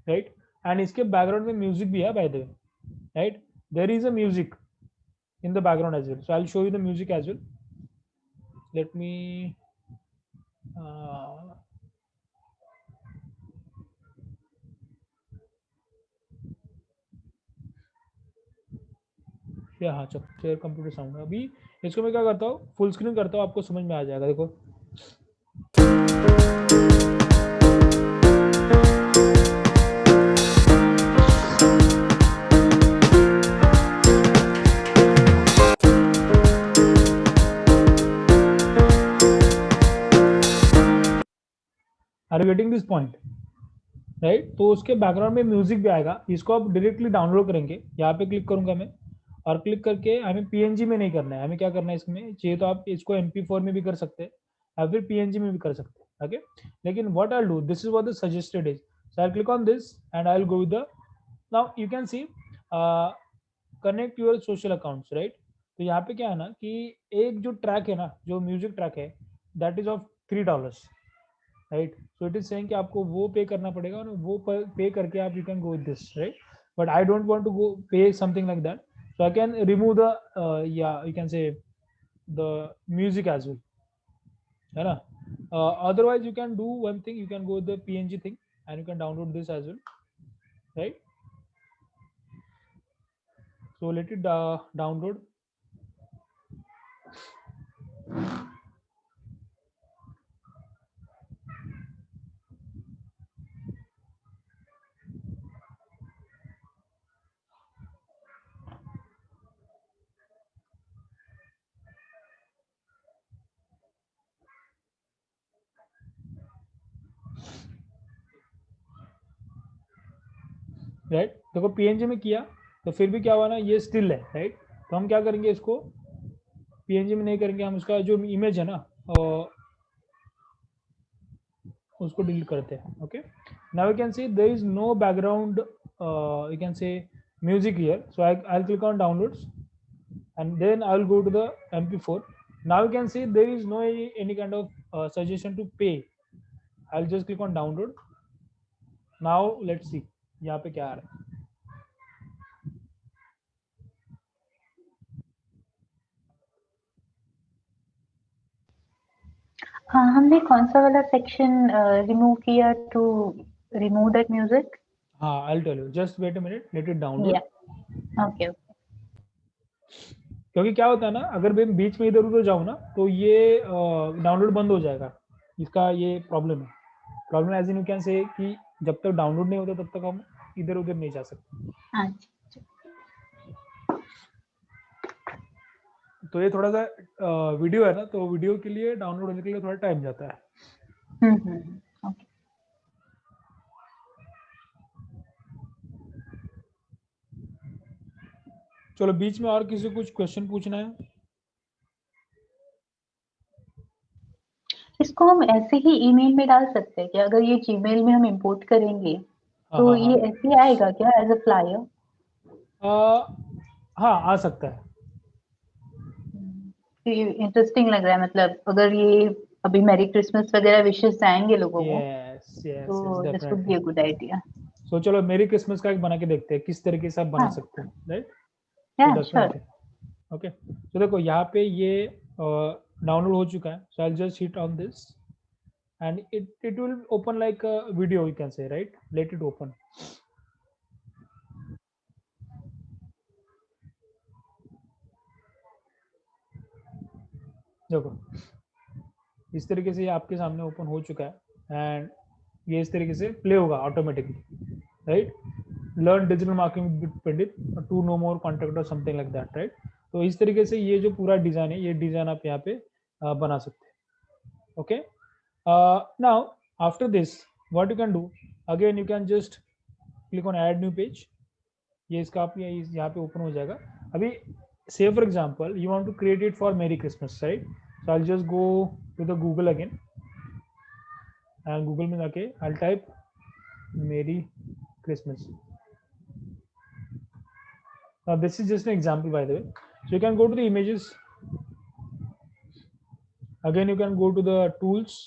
राइट। एंड इसके बैकग्राउंड में म्यूजिक भी है by the way, right. There is a music in the background as well, so I'll show you the music as well. Let me हाँ चलो शेयर कंप्यूटर साउंड। अभी इसको मैं क्या करता हूँ, फुल स्क्रीन करता हूँ, आपको समझ में आ जाएगा। देखो are you getting this point, right. तो उसके बैकग्राउंड में म्यूजिक भी आएगा, इसको आप डायरेक्टली डाउनलोड करेंगे, यहाँ पे क्लिक करूंगा मैं, और क्लिक करके हमें पीएनजी में नहीं करना है, हमें क्या करना है, इसमें चाहिए तो आप इसको MP4 में भी कर सकते हैं, या फिर पीएनजी में भी कर सकते हैं, ओके। लेकिन what I do, this is what the suggested is, so I click on this and I will go with the, now you can C connect your social accounts, right. तो यहाँ पे क्या है ना कि एक जो ट्रैक है ना, जो म्यूजिक ट्रैक है, that is of $3, right. So it is saying कि आपको वो पे करना पड़ेगा, और वो पे करके आप you can go with this, right. But I don't want to go pay something like that, so I can remove the yeah, you can say the music as well, है ना। Otherwise you can do one thing, you can go with the PNG thing and you can download this as well, right. So let it download। Right, देखो पीएनजी में किया तो फिर भी क्या हुआ ना, ये स्टिल है, राइट। तो हम क्या करेंगे, इसको पीएनजी में नहीं करेंगे, हम उसका जो इमेज है ना उसको डिलीट करते हैं, okay. Now you can see there is no background, you can say music here, so I'll click on downloads and then I'll go to the MP4. Now you can see there is no any kind of suggestion to pay. I'll just click on download. Now let's see यहाँ पे क्या आ रहा है। हाँ, हमने कौन सा वाला सेक्शन रिमूव किया टू remove that music? हाँ, I'll tell you. Just wait a minute. Let it download. Yeah. Okay. क्योंकि क्या होता है ना, अगर मैं बीच में इधर उधर जाऊँ ना तो ये डाउनलोड बंद हो जाएगा. इसका ये प्रॉब्लम है. Problem as in you can say कि जब तक डाउनलोड नहीं होता तब तक हम इधर उधर नहीं जा सकते. अच्छा. तो ये थोड़ा सा वीडियो है ना, तो वीडियो के लिए डाउनलोड होने के लिए थोड़ा टाइम जाता है. Okay. चलो, बीच में और किसी को कुछ क्वेश्चन पूछना है? इसको हम ऐसे ही ईमेल में डाल सकते हैं क्या? अगर ये जीमेल में हम इंपोर्ट करेंगे तो ये ऐसे ही आएगा क्या एज अ फ्लायर? हाँ, आ सकता है. इंटरेस्टिंग लग रहा है. मतलब अगर ये अभी मैरी क्रिसमस वगैरह विशेस आएंगे लोगों को, तो this would be a good idea. So चलो, मेरी क्रिसमस का एक बना के देखते हैं किस तरीके से आप बना सकते हो. राइट? श्योर. ओके, तो देखो यहाँ पे ये डाउनलोड हो चुका है. So I will just hit on this and it will open like a video, you can say, right? Let it open. देखो, इस तरीके से ये आपके सामने ओपन हो चुका है एंड ये इस तरीके से प्ले होगा automatically. Right? Learn digital marketing with Pandit to know more contact और समथिंग लाइक दैट. राइट? तो इस तरीके से ये जो पूरा डिजाइन है, ये डिजाइन आप यहाँ पे बना सकते हैं. Okay, now after this what you can do, again you can just click on add new page. ये इसका आप यहाँ पे ओपन हो जाएगा. अभी say for example you want to create it for Merry Christmas, right? So I'll just go to the Google again and Google में जाके I'll type Merry Christmas. Now this is just an example, by the way. So you can go to the images. Again you can go to the tools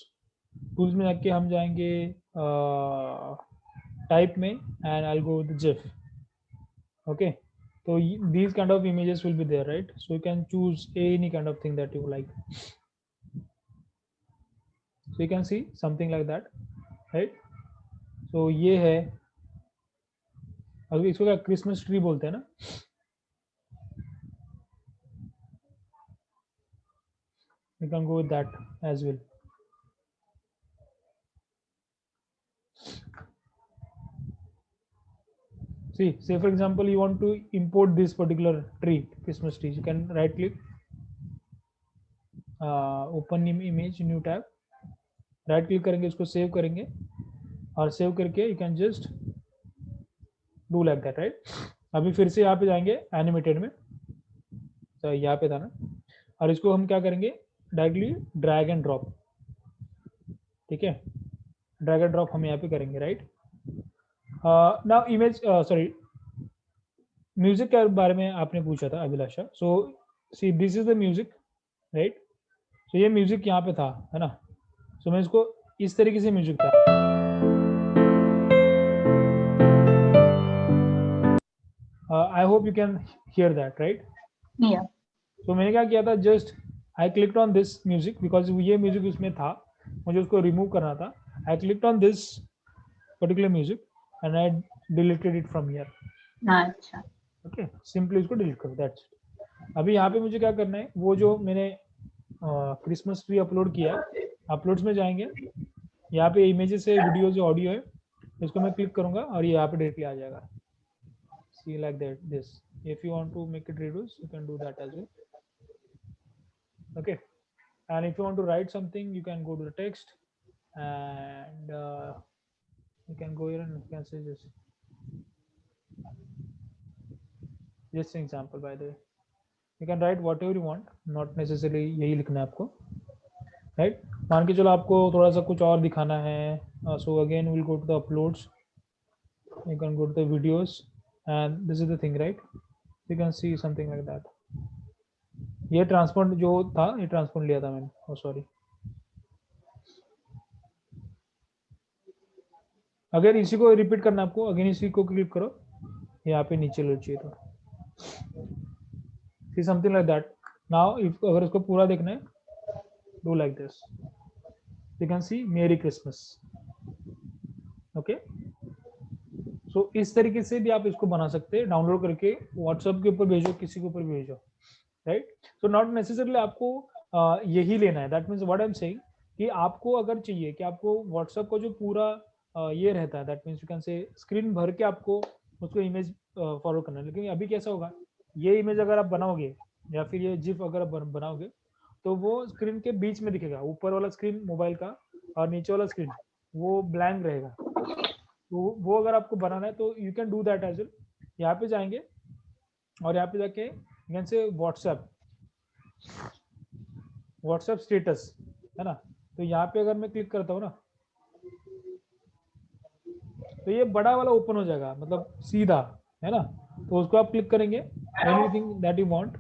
में जाके हम जाएंगे टाइप में and I'll go with the GIF. Okay, so these kind of images will be there, right? So you can choose any kind of thing that you like. So you can see something like that, right? So ये है, अगर इसको क्या क्रिसमस ट्री बोलते हैं ना. You can go with that as well. See, say for example you want to import this particular tree, Christmas tree. You can right click, open image, new tab. Right click करेंगे, इसको सेव करेंगे और सेव करके you can just do like that. Right? अभी फिर से यहाँ पे जाएंगे एनिमेटेड में, तो यहाँ पे था ना, और इसको हम क्या करेंगे, डायरेक्टली ड्रैग एंड ड्रॉप. ठीक है, ड्रैग एंड ड्रॉप हम यहाँ पे करेंगे. Right? Now image, sorry, music के बारे में आपने पूछा था Abhilasha. So see this is the music. Right? So ये म्यूजिक यहाँ पे था, है ना. सो मैं इसको इस तरीके से म्यूजिक था. I hope you can hear that. Right? Yeah. तो मैंने क्या किया था, just I clicked on this music because ये म्यूजिक उसमें था, मुझे उसको रिमूव करना था. I clicked on this particular music and I deleted it from here. अच्छा. ओके, सिंपली इसको डिलीट करो, दैट्स इट. अभी यहाँ पे मुझे क्या करना है, वो जो मैंने क्रिसमस ट्री अपलोड किया है, अपलोड्स में जाएंगे, यहाँ पे इमेजेस है, वीडियो जो ऑडियो है, इसको मैं क्लिक करूंगा और ये यहाँ पे डायरेक्टली आ जाएगा. See like that this. If you want to make it reduce, you can do that as well. Okay, and if you want to write something, you can go to the text and you can go here and you can say this. Just an example, by the way. You can write whatever you want, not necessarily यही लिखना है आपको. राइट? मान के चलो आपको थोड़ा सा कुछ और दिखाना है, so again will go to the uploads. You can go to the videos and this is the thing. Right? You can see something like that. ये ट्रांसपोर्ट जो था, ये ट्रांसपोर्ट लिया था मैंने. ओ सॉरी, अगर इसी को रिपीट करना है आपको, अगेन इसी को क्लिक करो, यहाँ पे नीचे लो चाहिए तो सी something like that. Now if अगर इसको पूरा देखना है, do like this. You can see Merry Christmas. Okay, सो इस तरीके से भी आप इसको बना सकते हैं, डाउनलोड करके व्हाट्सएप के ऊपर भेजो, किसी के ऊपर भी भेजो, राइट। सो नॉट नेसेसरली आपको यही लेना है, that means what I am saying कि आपको अगर चाहिए कि आपको व्हाट्सएप का जो पूरा ये रहता है, दैट मीन्स यू कैन से स्क्रीन भर के आपको उसको इमेज फॉरवर्ड करना है। लेकिन अभी कैसा होगा, ये इमेज अगर आप बनाओगे या फिर ये जिफ अगर आप बनाओगे तो वो स्क्रीन के बीच में दिखेगा, ऊपर वाला स्क्रीन मोबाइल का और नीचे वाला स्क्रीन वो ब्लैंक रहेगा। तो वो अगर आपको बनाना है तो you can do that as well. यहाँ पे जाएंगे और यहाँ पे जाके you can say WhatsApp status है ना। तो यहाँ पे अगर मैं क्लिक करता हूँ ना तो ये बड़ा वाला ओपन हो जाएगा, मतलब सीधा, है ना। तो उसको आप क्लिक करेंगे, एनीथिंग दैट यू वांट,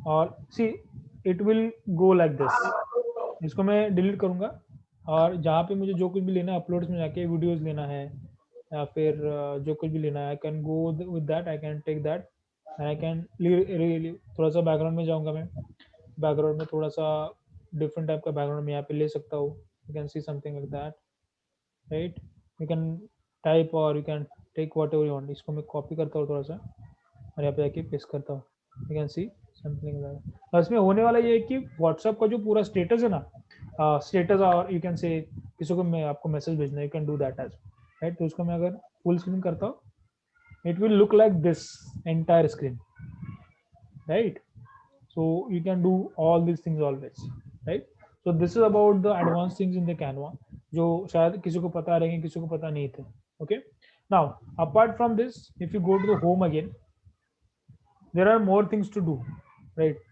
और see it will go like this. इसको मैं डिलीट करूंगा और जहाँ पे मुझे जो कुछ भी लेना है, अपलोड्स में जाके वीडियोस लेना है या फिर जो कुछ भी लेना है, I can go with that, I can take that and I can थोड़ा सा बैकग्राउंड में जाऊंगा मैं, बैकग्राउंड में थोड़ा सा डिफरेंट टाइप का बैकग्राउंड में यहाँ पे ले सकता हूँ। You can see something like that, right. You can type और you can take whatever you want. इसको मैं कॉपी करता हूँ थोड़ा सा और यहाँ पे जाके पेस्ट करता हूँ। You can see something like that. इसमें होने वाला ये है कि व्हाट्सएप का जो पूरा स्टेटस है ना, स्टेटस और यू कैन से किसी को मैं आपको मैसेज भेजना, you can do that as, right. तो उसको मैं अगर फुल स्क्रीन करता हूँ, it will look like this entire screen, right? So you can do all these things always, right? So this is about the advanced things in the Canva जो शायद किसी को पता रहेंगे, किसी को पता नहीं थे। Okay, now apart from this, if you go to the home again, there are more things to do, right?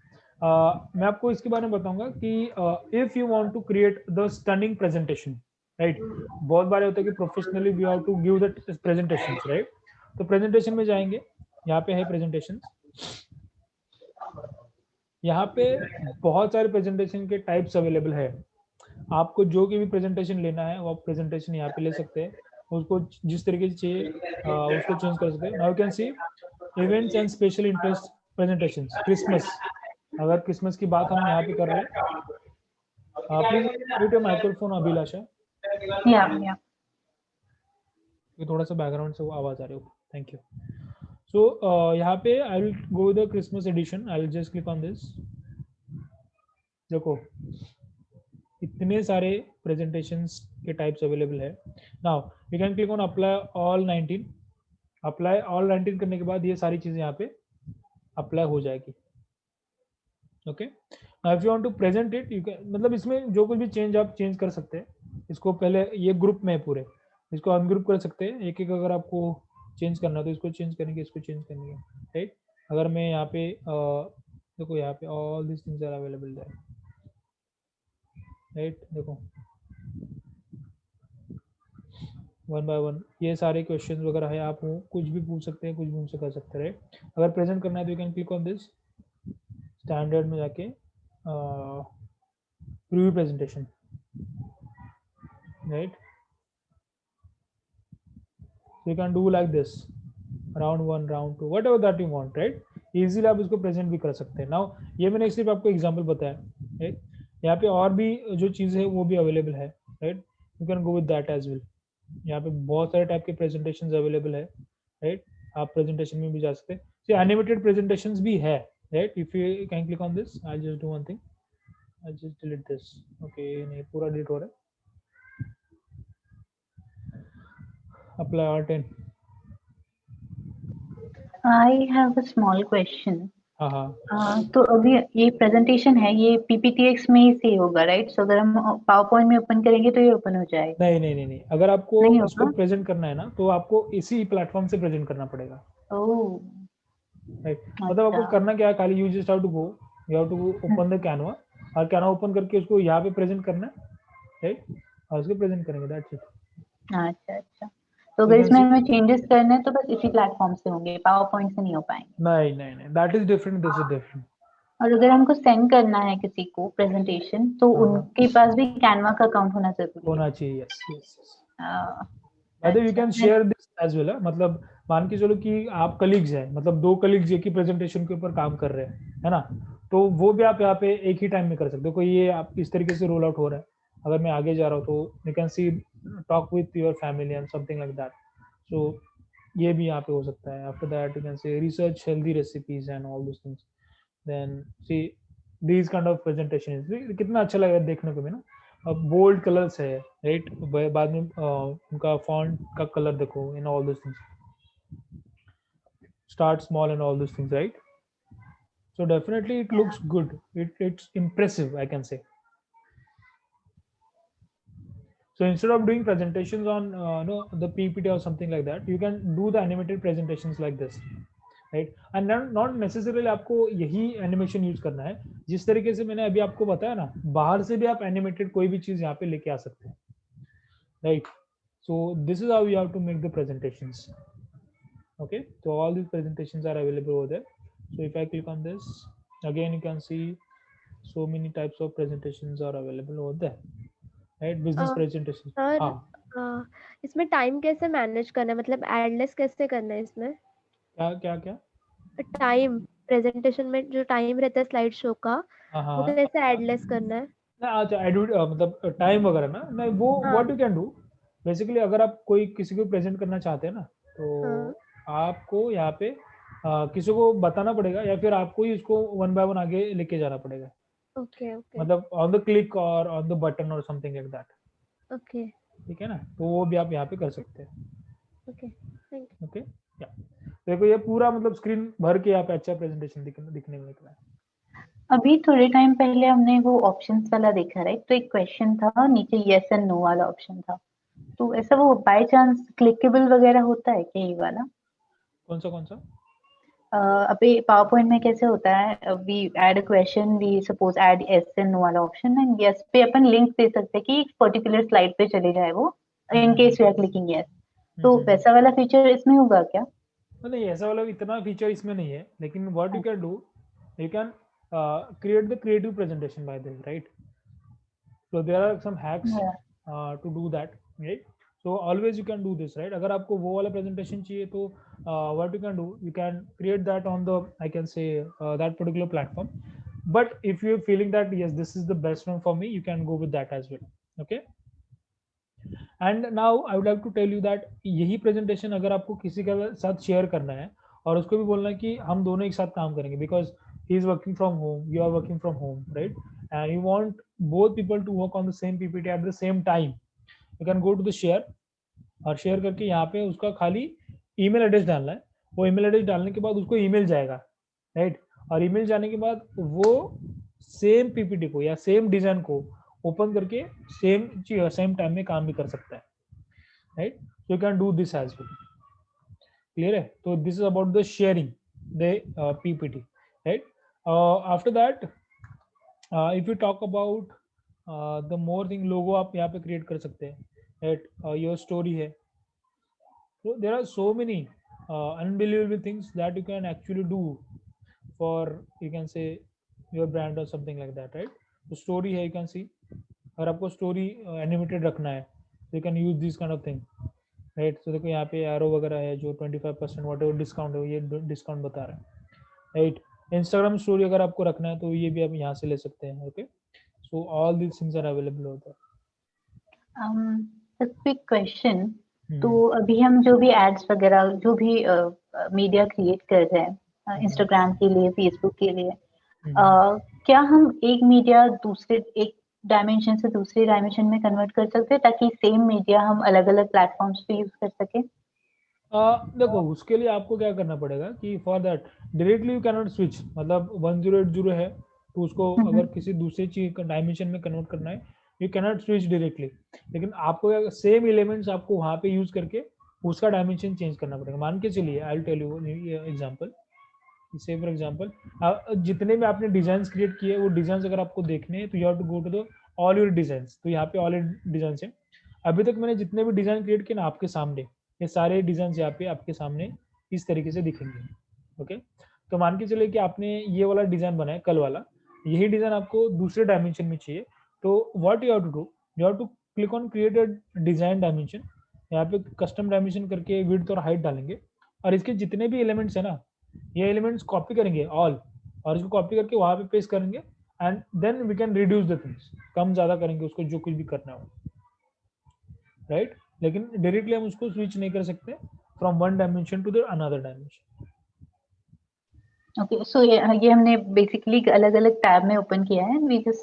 मैं आपको इसके बारे में बताऊंगा कि if you want to create the stunning presentation, right? बहुत बार होता है कि professionally we have to give the presentations, right? तो प्रेजेंटेशन में जाएंगे, यहाँ पे है प्रेजेंटेशन। यहाँ पे बहुत सारे प्रेजेंटेशन के टाइप्स अवेलेबल है। आपको जो की भी प्रेजेंटेशन लेना है वो आप प्रेजेंटेशन यहाँ पे ले सकते हैं, उसको जिस तरीके से चाहिए उसको चेंज कर सकते हैं। Now you can C events and special interest presentation. Christmas, अगर क्रिसमस की बात हम यहाँ पे कर रहे हैं, प्लीज म्यूट योर माइक्रोफोन अभिलाषा, ये थोड़ा सा बैकग्राउंड से वो आवाज आ रही है। Thank you. सो यहाँ पे I will go the Christmas edition, I will just click on this. देखो इतने सारे प्रेजेंटेशंस के टाइप्स अवेलेबल है। Now you can click on apply all 19। Apply all 19 करने के बाद ये सारी चीजें यहाँ पे अप्लाई हो जाएगी। Okay, now if you want to present it, you can, मतलब इसमें जो कुछ भी चेंज आप चेंज कर सकते हैं। इसको पहले ये ग्रुप में पूरे इसको अनग्रुप कर सकते हैं, एक एक अगर आपको चेंज करना है तो इसको चेंज करेंगे, इसको चेंज करेंगे, राइट। अगर मैं यहाँ पे देखो यहाँ पे all this things are available है, राइट। देखो वन बाय वन ये सारे क्वेश्चन वगैरह है, आप कुछ भी पूछ सकते हैं, कुछ भी उनसे कर सकते हैं, राइट। अगर प्रेजेंट करना है तो you can click on this standard में जाके preview presentation, right. You can do like this, round 1, round 2, whatever that you want, right? Easily आप इसको प्रेजेंट भी कर सकते हैं। नाउ ये मैंने सिर्फ आपको एग्जांपल बताया, राइट। यहाँ पे और भी जो चीज़ है वो भी अवेलेबल है, right. You can go with that as well. यहाँ पे बहुत सारे टाइप के प्रेजेंटेशंस अवेलेबल है, राइट। आप प्रेजेंटेशन में भी जा सकते हैं। एनिमेटेड प्रेजेंटेशंस भी है, right. If you can click on this, I just do one thing, I just delete this. Okay, नहीं पूरा डिलीट हो रहा है। Apply R10. I have a small question. हाँ। तो अभी ये प्रेजेंटेशन है, ये PPTX में ही से होगा, राइट? सो अगर हम पावर पॉइंट में ओपन करेंगे तो ये ओपन हो जाएगा? नहीं, अगर आपको इसको प्रेजेंट करना है ना तो आपको इसी प्लेटफॉर्म से प्रेजेंट करना पड़ेगा। Oh, right. मतलब आपको करना क्या है, खाली you just have to go, you have to open the Canva, और कैनवा ओपन करके उसको यहाँ पे प्रेजेंट करना है, राइट। और उसको प्रेजेंट करेंगे, दैट्स इट। अच्छा। तो अगर इसमें हमें चेंजेस करने हैं तो बस इसी प्लेटफॉर्म से होंगे, पावर पॉइंट से नहीं हो पाएंगे? नहीं, that is different, this is different. और अगर हमको सेंड करना है किसी को प्रेजेंटेशन तो उनके पास भी कैनवा का अकाउंट होना जरूरी होना चाहिए। Yes. Other you can share this as well. मतलब मान के चलो कि आप कलीग्स हैं, मतलब 2 कलीग्स एक ही प्रेजेंटेशन के ऊपर काम कर रहे हैं, है ना, तो वो भी आप यहाँ पे एक ही टाइम में कर सकते हो। कोई ये आप इस तरीके से रोल आउट हो रहा है, अगर मैं आगे जा रहा हूँ तो you can C talk with your family and something like that. So ये भी यहाँ पे हो सकता है. After that you can say research healthy recipes and all those things. Then see these kind of presentations कितना अच्छा लग रहा है देखने को भी ना. अब बोल्ड कलर्स है, राइट. बाद में उनका फॉन्ट का कलर देखो, in all those things. Start small and all those things, right? So definitely it looks good. It's impressive, I can say. So instead of doing presentations on the PPT or something like that, you can do the animated presentations like this, right? And not necessarily आपको यही animation use करना है. जिस तरीके से मैंने अभी आपको बताया ना, बाहर से भी आप animated कोई भी चीज यहाँ पे लेके आ सकते हैं, right? So this is how you have to make the presentations. Okay, so all these presentations are available over there. So if I click on this, again you can see so many types of presentations are available over there, right? Business presentation. Sir इसमें टाइम कैसे मैनेज करना है, मतलब एडलेस कैसे करना है इसमें? क्या टाइम प्रेजेंटेशन में जो टाइम रहता है स्लाइड शो का, वो कैसे एडलेस करना है? अच्छा, एडिट मतलब टाइम वगैरह ना, नहीं वो what you can do basically, अगर आप कोई किसी को प्रेजेंट करना चाहते हैं ना, तो आपको यहाँ पे किसी को बताना पड़ेगा, या फिर आपको ही उसको वन बाय वन आगे लेके जाना पड़ेगा. ओके मतलब ऑन द क्लिक और ऑन द बटन और समथिंग लाइक दैट. ओके ठीक है ना, तो वो भी आप यहाँ पे कर सकते हैं. Okay thank you. ओके, या देखो ये पूरा मतलब स्क्रीन भर के यहाँ पे अच्छा प्रेजेंटेशन दिखने में निकला है. अभी थोड़े टाइम पहले हमने वो ऑप्शंस वाला देखा, राइट? तो एक क्वेश्चन था, नीचे यस एंड नो वाला ऑप्शन था, तो ऐसा वो बाय चांस क्लिकेबल वगैरह होता है क्या ये वाला? कौन सा? अभी पावर पॉइंट में कैसे होता है, we add a question, we suppose add yes and no वाला ऑप्शन, एंड यस पे अपन लिंक दे सकते हैं कि एक पर्टिकुलर स्लाइड पे चले जाए वो, in case we are clicking yes. तो वैसा वाला फीचर इसमें होगा क्या? नहीं, ऐसा वाला इतना फीचर इसमें नहीं है, लेकिन what you can do, you can create the creative presentation by this, right? So there are some hacks to do that, right? So always you can do this, right? अगर आपको वो वाला presentation चाहिए तो what you can do, you can create that on the, I can say that particular platform. But if you're feeling that yes, this is the best one for me, you can go with that as well. Okay. And now I would like to tell you that यही presentation अगर आपको किसी के साथ share करना है और उसको भी बोलना है कि हम दोनों एक साथ काम करेंगे, because he is working from home, you are working from home, right? And you want both people to work on the same PPT at the same time, you can go to the share और शेयर करके यहाँ पे उसका खाली ईमेल एड्रेस डालना है. वो ईमेल एड्रेस डालने के बाद उसको ईमेल जाएगा, राइट? और ईमेल जाने के बाद वो सेम पीपीटी को या सेम डिजाइन को ओपन करके सेम टाइम में काम भी कर सकता है, right? So you can do this as well. Clear है? तो this is about the sharing the PPT, right? After that if you talk about the more thing, logo आप यहाँ पे क्रिएट कर सकते हैं, राइट? योर स्टोरी है. So there are so many unbelievable things that you can actually do for, you can say, your brand or something like that, right? तो story है, you can see, अगर आपको story animated रखना है, so you can use this kind of thing, right? So देखो यहाँ पे arrow वगैरह है जो 25% whatever discount है, ये discount बता रहा है, right? Instagram story अगर आपको रखना है तो ये भी आप यहाँ से ले सकते हैं. Okay, so all these things are available over there. A quick question. तो अभी हम जो भी एड्स वगैरह जो भी मीडिया क्रिएट कर रहे हैं इंस्टाग्राम के लिए, फेसबुक के लिए, क्या हम एक मीडिया दूसरे एक डायमेंशन से दूसरे डायमेंशन में कन्वर्ट कर सकते हैं ताकि सेम मीडिया हम अलग अलग प्लेटफॉर्म्स पे यूज कर सके? देखो उसके लिए आपको क्या करना पड़ेगा कि for that directly you can not switch, मतलब 1080 है तो उसको अगर किसी दूसरे चीज का डायमेंशन में कन्वर्ट करना है, you can not switch directly, लेकिन आपको सेम एलिमेंट्स आपको वहां पे यूज करके उसका डायमेंशन चेंज करना पड़ेगा. मान के चलिए, I will tell you example. Say for example जितने भी आपने डिजाइन क्रिएट किए वो डिजाइन अगर आपको देखने हैं तो you have to go to the all your design. तो यहाँ पे ऑल डिजाइन है. अभी तक मैंने जितने भी डिजाइन क्रिएट किए ना आपके सामने, ये सारे डिजाइन यहाँ पे आपके सामने इस तरीके से दिखेंगे. ओके, तो मान के चलिए कि आपने ये वाला डिजाइन बनाया कल वाला, यही डिजाइन आपको दूसरे डायमेंशन में चाहिए. तो what you have to do, you have to click on create a design dimension. यहाँ पे कस्टम डायमेंशन करके विड्थ और हाइट डालेंगे और इसके जितने भी एलिमेंट्स है ना, ये एलिमेंट्स कॉपी करेंगे ऑल, और इसको कॉपी करके वहां पे पेस्ट करेंगे and then we can reduce the things. कम ज्यादा करेंगे उसको जो कुछ भी करना हो, राइट? लेकिन डायरेक्टली हम उसको स्विच नहीं कर सकते from one dimension to the another dimension. Okay, so ये हमने बेसिकली अलग अलग टैब में ओपन किया है, we just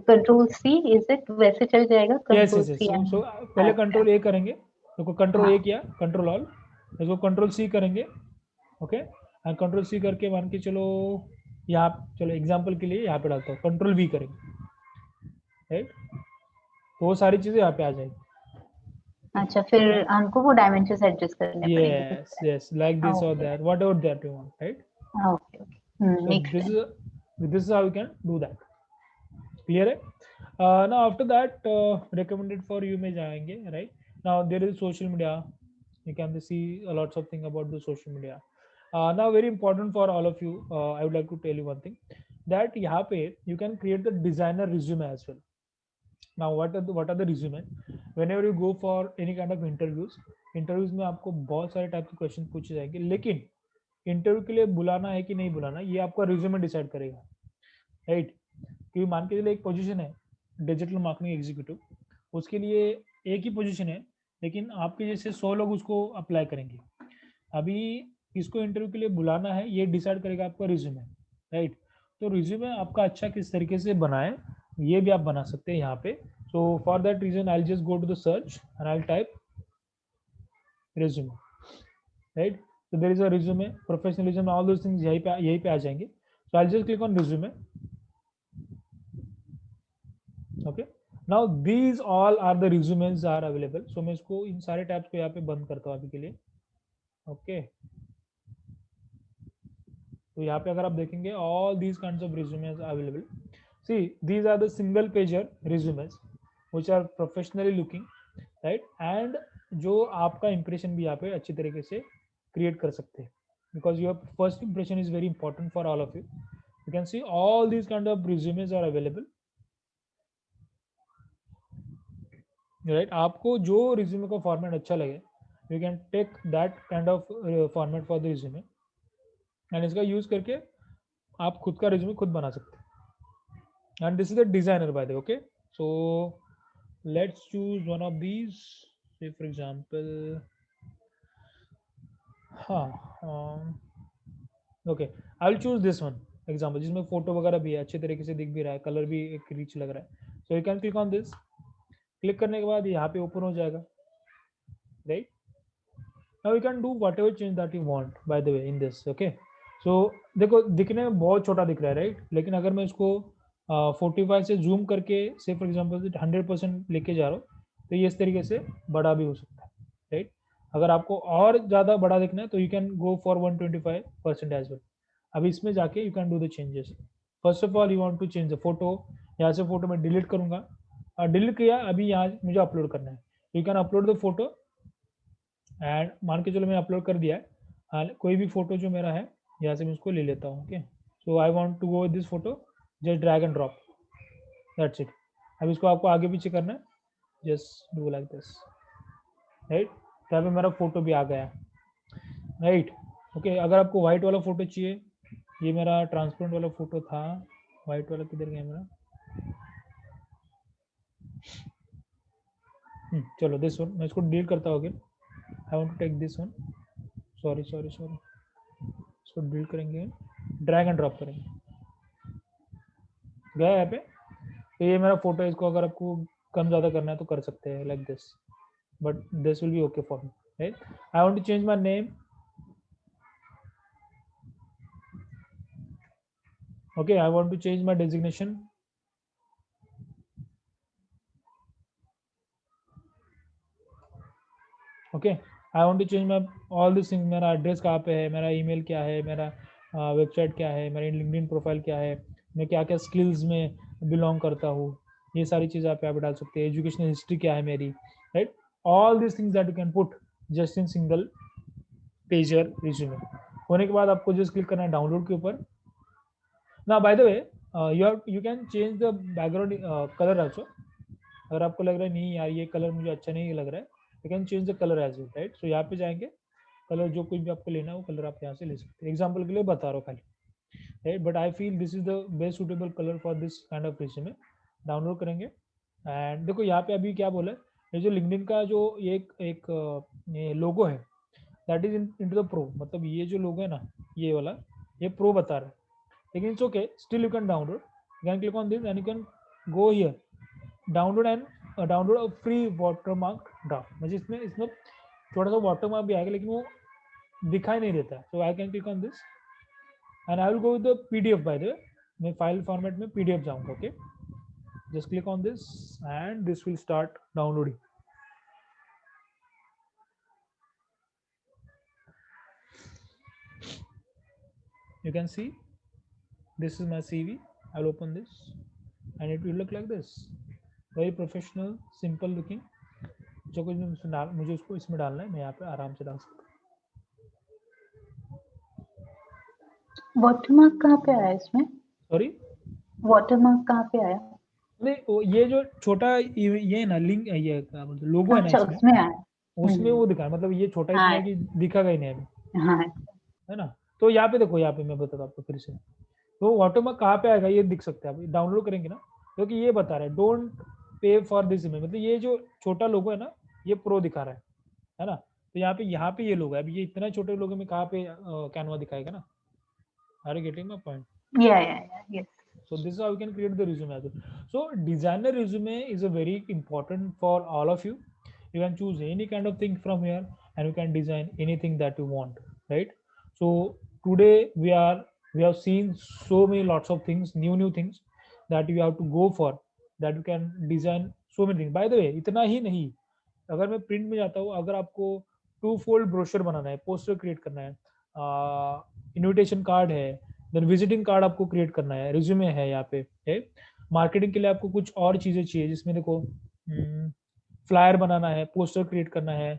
control C, is it वैसे चल जाएगा? Yes control yes C yes. So पहले कंट्रोल ए करेंगे, तो कंट्रोल ए किया, कंट्रोल ऑल, इसको कंट्रोल सी करेंगे। ओके, और कंट्रोल सी करके मान के चलो यहाँ, चलो एग्जांपल के लिए यहाँ पे डालता हूँ, कंट्रोल वी करेंगे, राइट? तो वो सारी चीजें यहाँ पे आ जाएगी। अच्छा, फिर हमको वो डायमेंशंस एडजस्ट करने पड़ेंगे। यस यस, लाइक दिस और that, whatever that you want, right? Okay okay, So makes this sense. is how you can do that. Clear है? Now after that recommended for you में जाएंगे, right? Now there is social media. You can see a lots of thing about the social media. Now very important for all of you, I would like to tell you one thing, that यहाँ पे you can create the designer resume as well. Now what are the resume? Whenever you go for any kind of interviews में आपको बहुत सारे टाइप के क्वेश्चन पूछे जाएंगे, लेकिन इंटरव्यू के लिए बुलाना है कि नहीं बुलाना ये आपका रिज्यूमे डिसाइड करेगा, राइट? क्योंकि मान के चलिए एक पोजीशन है डिजिटल मार्केटिंग एग्जीक्यूटिव, उसके लिए एक ही पोजीशन है, लेकिन आपके जैसे 100 लोग उसको अप्लाई करेंगे। अभी किसको इंटरव्यू के लिए बुलाना है ये डिसाइड करेगा आपका रिज्यूमे, राइट? तो रिज्यूमे आपका अच्छा किस तरीके से बनाए ये भी आप बना सकते हैं यहाँ पे। So for that reason I just go to the search and I type resume, right? So there is a resume, professionalism, all those things यहीं पे आ जाएंगे. So I'll just click on resume. Okay. Now these all are the resumes are available. So मैं इसको इन सारे टैब्स को यहाँ पे बंद करता हूँ अभी के लिए. Okay. तो यहाँ पे अगर आप देखेंगे all these kinds of resumes are available. See, these are the single pager resumes which are professionally looking, right? And जो आपका impression भी यहाँ पे अच्छी तरीके से create कर सकते हैं, because your first impression is very important for all of you. You can see all these kind of resumes are available, right? आपको जो resume का format अच्छा लगे, you can take that kind of format for the resume, and इसका use करके आप खुद का resume खुद बना सकते हैं. And this is the designer, by the way. Okay, so let's choose one of these. Say for example, okay, I'll choose this one example जिसमें फोटो वगैरह भी है, अच्छे तरीके से दिख भी रहा है, कलर भी एक रिच लग रहा है. So you can click on this. Click करने के बाद यहाँ पे ओपन हो जाएगा, right? Now you can do whatever change that you want, by the way, in this. Okay, so देखो दिखने में बहुत छोटा दिख रहा है, right? लेकिन अगर मैं इसको 45 से जूम करके से फॉर एग्जांपल 100% लेके जा रहा हूँ, तो ये इस तरीके से बड़ा भी हो सकता है, राइट? अगर आपको और ज़्यादा बड़ा दिखना है तो you can go for 125% as well. अभी इसमें जाके you can do the changes. First of all you want to change the photo. यहाँ से फोटो मैं डिलीट करूँगा, और डिलीट किया, अभी यहाँ मुझे अपलोड करना है. You can upload the photo, and मान के चलो मैं अपलोड कर दिया है. कोई भी फोटो जो मेरा है यहाँ से मैं उसको ले लेता हूँ. Okay, so I want to go with this photo, just drag and drop, that's it. अब इसको आपको आगे पीछे करना है, just do like this, right? तो यहाँ पे मेरा फोटो भी आ गया, राइट? ओके, अगर आपको व्हाइट वाला फोटो चाहिए, ये मेरा ट्रांसपेरेंट वाला फोटो था, व्हाइट वाला किधर गया मेरा? चलो दिस वन, मैं इसको डिलीट करता हूँ. I want to take this one, sorry, इसको डिलीट करेंगे, ड्रैग एंड ड्रॉप करेंगे, गया यहाँ पे. तो ये मेरा फोटो है, इसको अगर आपको कम ज़्यादा करना है तो कर सकते हैं like this, but this will be okay for me, right? I want to change my name. Okay, I want to change my designation. Okay, I want to change my all these things. मेरा एड्रेस कहाँ पे है, मेरा ईमेल क्या है, मेरा वेबसाइट क्या है, मेरी लिंक्डइन प्रोफाइल क्या है, मैं क्या क्या स्किल्स में बिलोंग करता हूँ, ये सारी चीज़ आप यहाँ पे डाल सकते हैं. एजुकेशनल हिस्ट्री क्या है मेरी, right? All this things that you can put just in single pager resume. होने के बाद आपको जस्ट क्लिक करना है डाउनलोड के ऊपर. Now by the way, you can change the background color also. अगर आपको लग रहा है नहीं यार ये कलर मुझे अच्छा नहीं लग रहा है, you can change the color as well, right? So यहाँ पे जाएंगे, कलर जो कुछ भी आपको लेना है वो कलर आप यहाँ से ले सकते हैं. एग्जाम्पल के लिए बता रहा हूँ खाली, right? But I feel this is the best suitable color for this kind of resume. Download करेंगे, एंड देखो यहाँ पे अभी क्या बोला है, ये जो लिंक्डइन का जो एक लोगो है that is into the pro, मतलब ये जो लोगो है ना ये वाला, ये प्रो बता रहा है, लेकिन it's okay, still you can download, you can click on this and you can go here download and download a free watermark draft. मुझे इसमें थोड़ा सा वाटरमार्क भी आएगा लेकिन वो दिखाई नहीं देता है, so I can click on this and I will go with the PDF, by the way मैं फाइल फॉर्मेट में पीडीएफ जाऊंगा। Okay, just click on this and this will start downloading. You can see this is my CV. I'll open this and it will look like this, very professional, simple looking. जो कुछ मुझे उसको इसमें डालना है मैं यहाँ पे आराम से डाल सकता हूँ। वाटरमार्क कहाँ पे आया इसमें? सॉरी, वाटरमार्क कहाँ पे आया? नहीं ये जो छोटा ये ना लिंक ये लोगो है ना अच्छा, इसमें, उसमें आया। उसमें वो दिखा, मतलब ये छोटा इसमें है कि दिखा ही नहीं अभी, हाँ है ना। तो यहाँ पे देखो, यहाँ पे मैं बताता हूँ आपको फिर से, तो वाटरमार्क कहाँ पे आएगा ये दिख सकता है, आप डाउनलोड करेंगे ना, क्योंकि ये बता रहा है don't pay for this image, मतलब ये जो छोटा लोगो है ना ये प्रो दिखा रहा है ना। तो यहाँ पे ये लोगो है, अभी ये इतना छोटे लोगो में कहाँ पे कैनवा दिखाएगा ना। Are you getting my point? yes. So this is how you can create the resume as well. So designer resume is a very important for all of you. You can choose any kind of thing from here and you can design anything that you want, right? So today we have seen so many lots of things, new things that you have to go for, that you can design so many things. By the way, इतना ही नहीं, अगर मैं प्रिंट में जाता हूँ, अगर आपको 2-fold ब्रोशर बनाना है, पोस्टर क्रिएट करना है, इनविटेशन कार्ड है, देन विजिटिंग कार्ड आपको क्रिएट करना है, रिज्यूमे है यहाँ पे है, मार्केटिंग के लिए आपको कुछ और चीजें चाहिए जिसमें देखो फ्लायर बनाना है, पोस्टर क्रिएट करना है,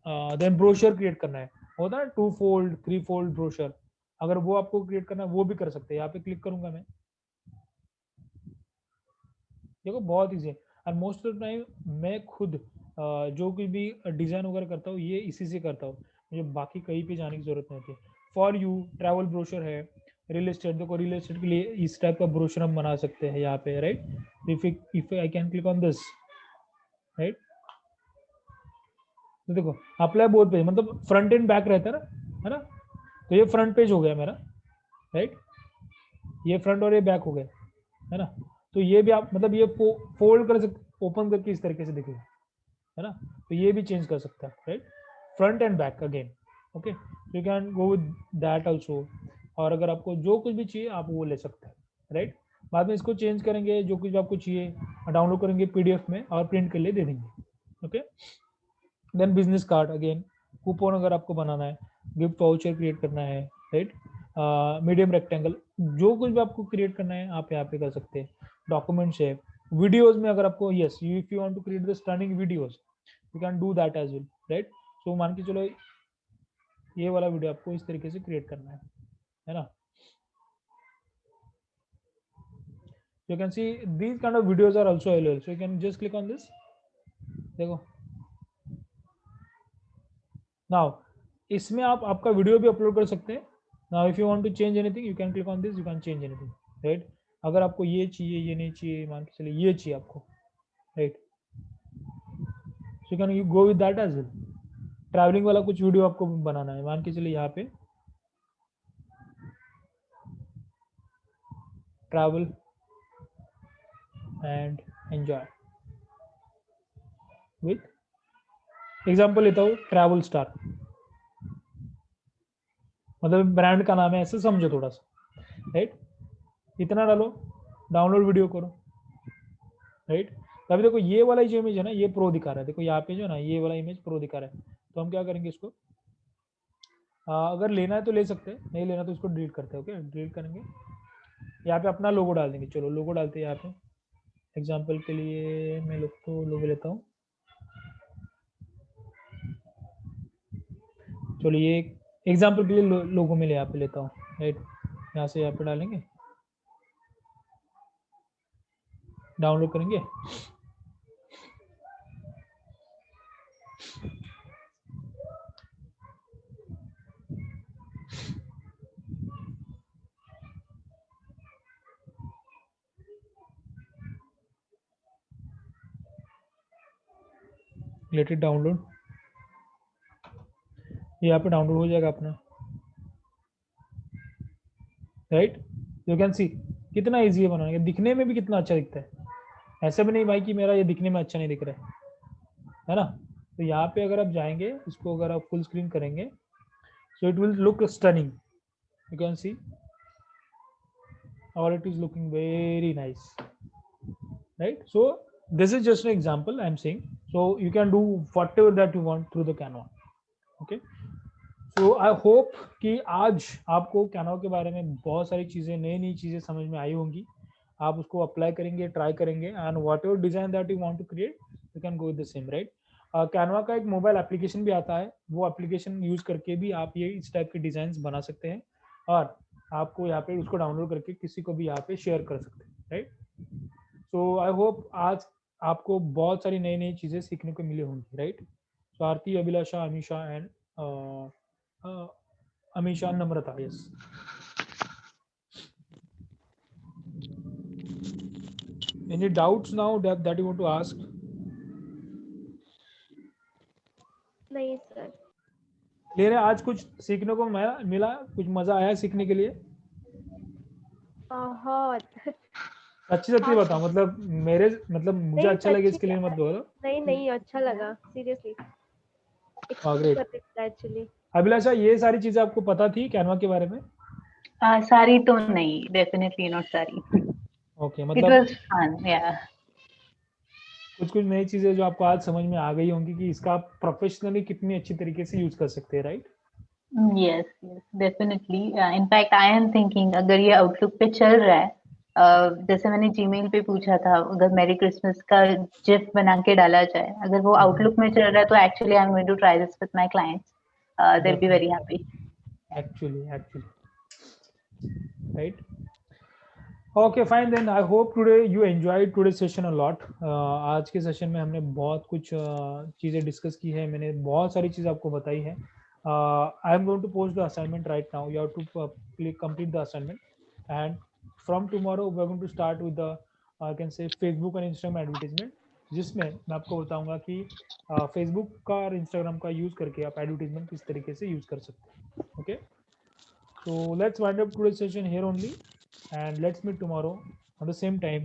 देन ब्रोशर क्रिएट करना है, होता है 2-fold 3-fold ब्रोशर, अगर वो आपको क्रिएट करना है वो भी कर सकते हैं। यहाँ पे क्लिक करूंगा मैं, देखो बहुत ईजी है। और मोस्ट ऑफ टाइम मैं खुद जो कुछ भी डिजाइन वगैरह करता हूँ ये इसी से करता हूँ, मुझे बाकी कहीं पे जाने की जरूरत नहीं होती। फॉर यू ट्रैवल ब्रोशर है, रियल एस्टेट, देखो रियल एस्टेट के लिए इस टाइप का ब्रोशर हम बना सकते हैं यहाँ पे, right. If I can click on this, right, तो देखो अप्लाई बोथ पेज, मतलब फ्रंट एंड बैक रहता है ना। तो ये फ्रंट पेज हो गया मेरा, राइट, ये फ्रंट और ये बैक हो गया, है ना। तो ये भी आप मतलब ये फोल्ड कर सकते, ओपन करके इस तरीके से दिखेगा, है ना। तो ये भी चेंज कर सकते हैं, right, front end back again. Okay, you can go with that also, और अगर आपको जो कुछ भी चाहिए आप वो ले सकते हैं, राइट। बाद में इसको चेंज करेंगे, जो कुछ भी आपको चाहिए डाउनलोड करेंगे पीडीएफ में और प्रिंट के लिए दे देंगे। Okay, then business card again, coupon अगर आपको बनाना है, गिफ्ट वाउचर क्रिएट करना है, राइट, मीडियम रेक्टेंगल, जो कुछ भी आपको क्रिएट करना है आप यहाँ पे कर सकते हैं। डॉक्यूमेंट्स है, वीडियोस में अगर आपको yes if you want to create the stunning videos you can do that as well, right. So मान के चलो ये वाला वीडियो आपको इस तरीके से क्रिएट करना है ना। You can see these kind of videos are also available, so you can just click on this, देखो नाउ इसमें आप आपका वीडियो भी अपलोड कर सकते हैं। Now if you want to change anything you can click on this, you can change anything, right. अगर आपको ये चाहिए, ये नहीं चाहिए, मान के चलिए ये चाहिए आपको, right, so can you go with that as well. Travelling वाला कुछ वीडियो आपको बनाना है, मान के चलिए यहाँ पे travel and enjoy with example लेता हूँ ट्रैवल स्टार, मतलब ब्रांड का नाम है, ऐसे समझो थोड़ा सा, राइट। इतना डालो, डाउनलोड वीडियो करो, राइट। तो अभी देखो ये वाला जो इमेज है ना ये प्रो दिखा रहा है, देखो यहाँ पे जो ना ये वाला इमेज प्रो दिखा रहा है। तो हम क्या करेंगे इसको, अगर लेना है तो ले सकते हैं, नहीं लेना तो इसको डिलीट करते हैं। ओके, डिलीट करेंगे, यहाँ पे अपना लोगो डाल देंगे। चलो लोगो डालते हैं यहाँ पे, एग्जाम्पल के लिए मैं लोगो लेता हूँ। चलो ये एग्जाम्पल के लिए लोगो में यहाँ पे लेता हूँ, राइट। यहाँ से यहाँ पे डालेंगे, डाउनलोड करेंगे, लेट इट डाउनलोड। यहाँ पे डाउनलोड हो जाएगा अपना, राइट। यू कैन सी कितना इजी है बनाने का, दिखने में भी कितना अच्छा दिखता है। ऐसा भी नहीं भाई कि मेरा ये दिखने में अच्छा नहीं दिख रहा है ना। तो यहाँ पे अगर आप जाएंगे, इसको अगर आप फुल स्क्रीन करेंगे, so it will look stunning. You can see और it is looking very nice, right? So this is just an example I'm saying, so you can do whatever that you want through the Canva. Okay, so I hope कि आज आपको Canva के बारे में बहुत सारी चीज़ें, नई नई चीज़ें समझ में आई होंगी। आप उसको अप्लाई करेंगे, ट्राई करेंगे, and whatever design that you want to create you can go with the same, right. Canva का एक मोबाइल एप्लीकेशन भी आता है, वो एप्लीकेशन यूज करके भी आप ये इस टाइप के डिजाइन बना सकते हैं, और आपको यहाँ पे उसको डाउनलोड करके किसी को भी यहाँ पे शेयर कर सकते हैं, राइट। सो आई होप आज आपको बहुत सारी नई नई चीज़ें सीखने को मिली होंगी, right. So Aarti, Abhilasha, Amisha and Amisha, Namrata, yes. Any doubts now that you want to ask? नहीं सर। क्लियर है? आज कुछ सीखने को मिला, कुछ मजा आया सीखने के लिए? बहुत। सच्ची सच्ची बताओ, मतलब मुझे अच्छा लगे इसके लिए मत बोलो। नहीं अच्छा लगा, सीरियसली। एक्चुअली अभिलाषा, ये सारी चीजें आपको पता थी कैनवा के बारे में? सारी तो नहीं, डेफिनेटली नॉट सारी। ओके, मतलब इट वाज फन, या कुछ नई चीजें जो आपको आज समझ में आ गई होंगी कि इसका आप प्रोफेशनली कितनी अच्छी तरीके से यूज कर सकते हैं, right? Yes yes, definitely. In fact I am thinking अगर ये आउटलुक पे चल रहा है, जैसे मैंने जीमेल पे पूछा था, अगर मैरी क्रिसमस का जिफ बना के डाला जाए, अगर वो आउटलुक में चल रहा है, तो actually I am going to try this with my clients, they will be very happy. Actually right. Okay fine, then I hope today you enjoyed today session a lot. आज के सेशन में हमने बहुत कुछ चीज़ें डिस्कस की है, मैंने बहुत सारी चीज़ आपको बताई है। I am going to post the assignment right now, you have to complete the assignment, and from tomorrow we are going to start with the I can say Facebook and Instagram advertisement, जिसमें मैं आपको बताऊंगा कि फेसबुक का और इंस्टाग्राम का यूज़ करके आप एडवर्टीजमेंट किस तरीके से यूज़ कर सकते हैं। Okay, so let's wind up today's session here only, and let's meet tomorrow on the same time.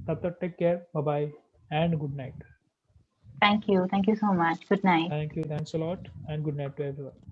Tab tak, take care, bye bye, and good night. Thank you so much. Good night. Thank you, thanks a lot, and good night to everyone.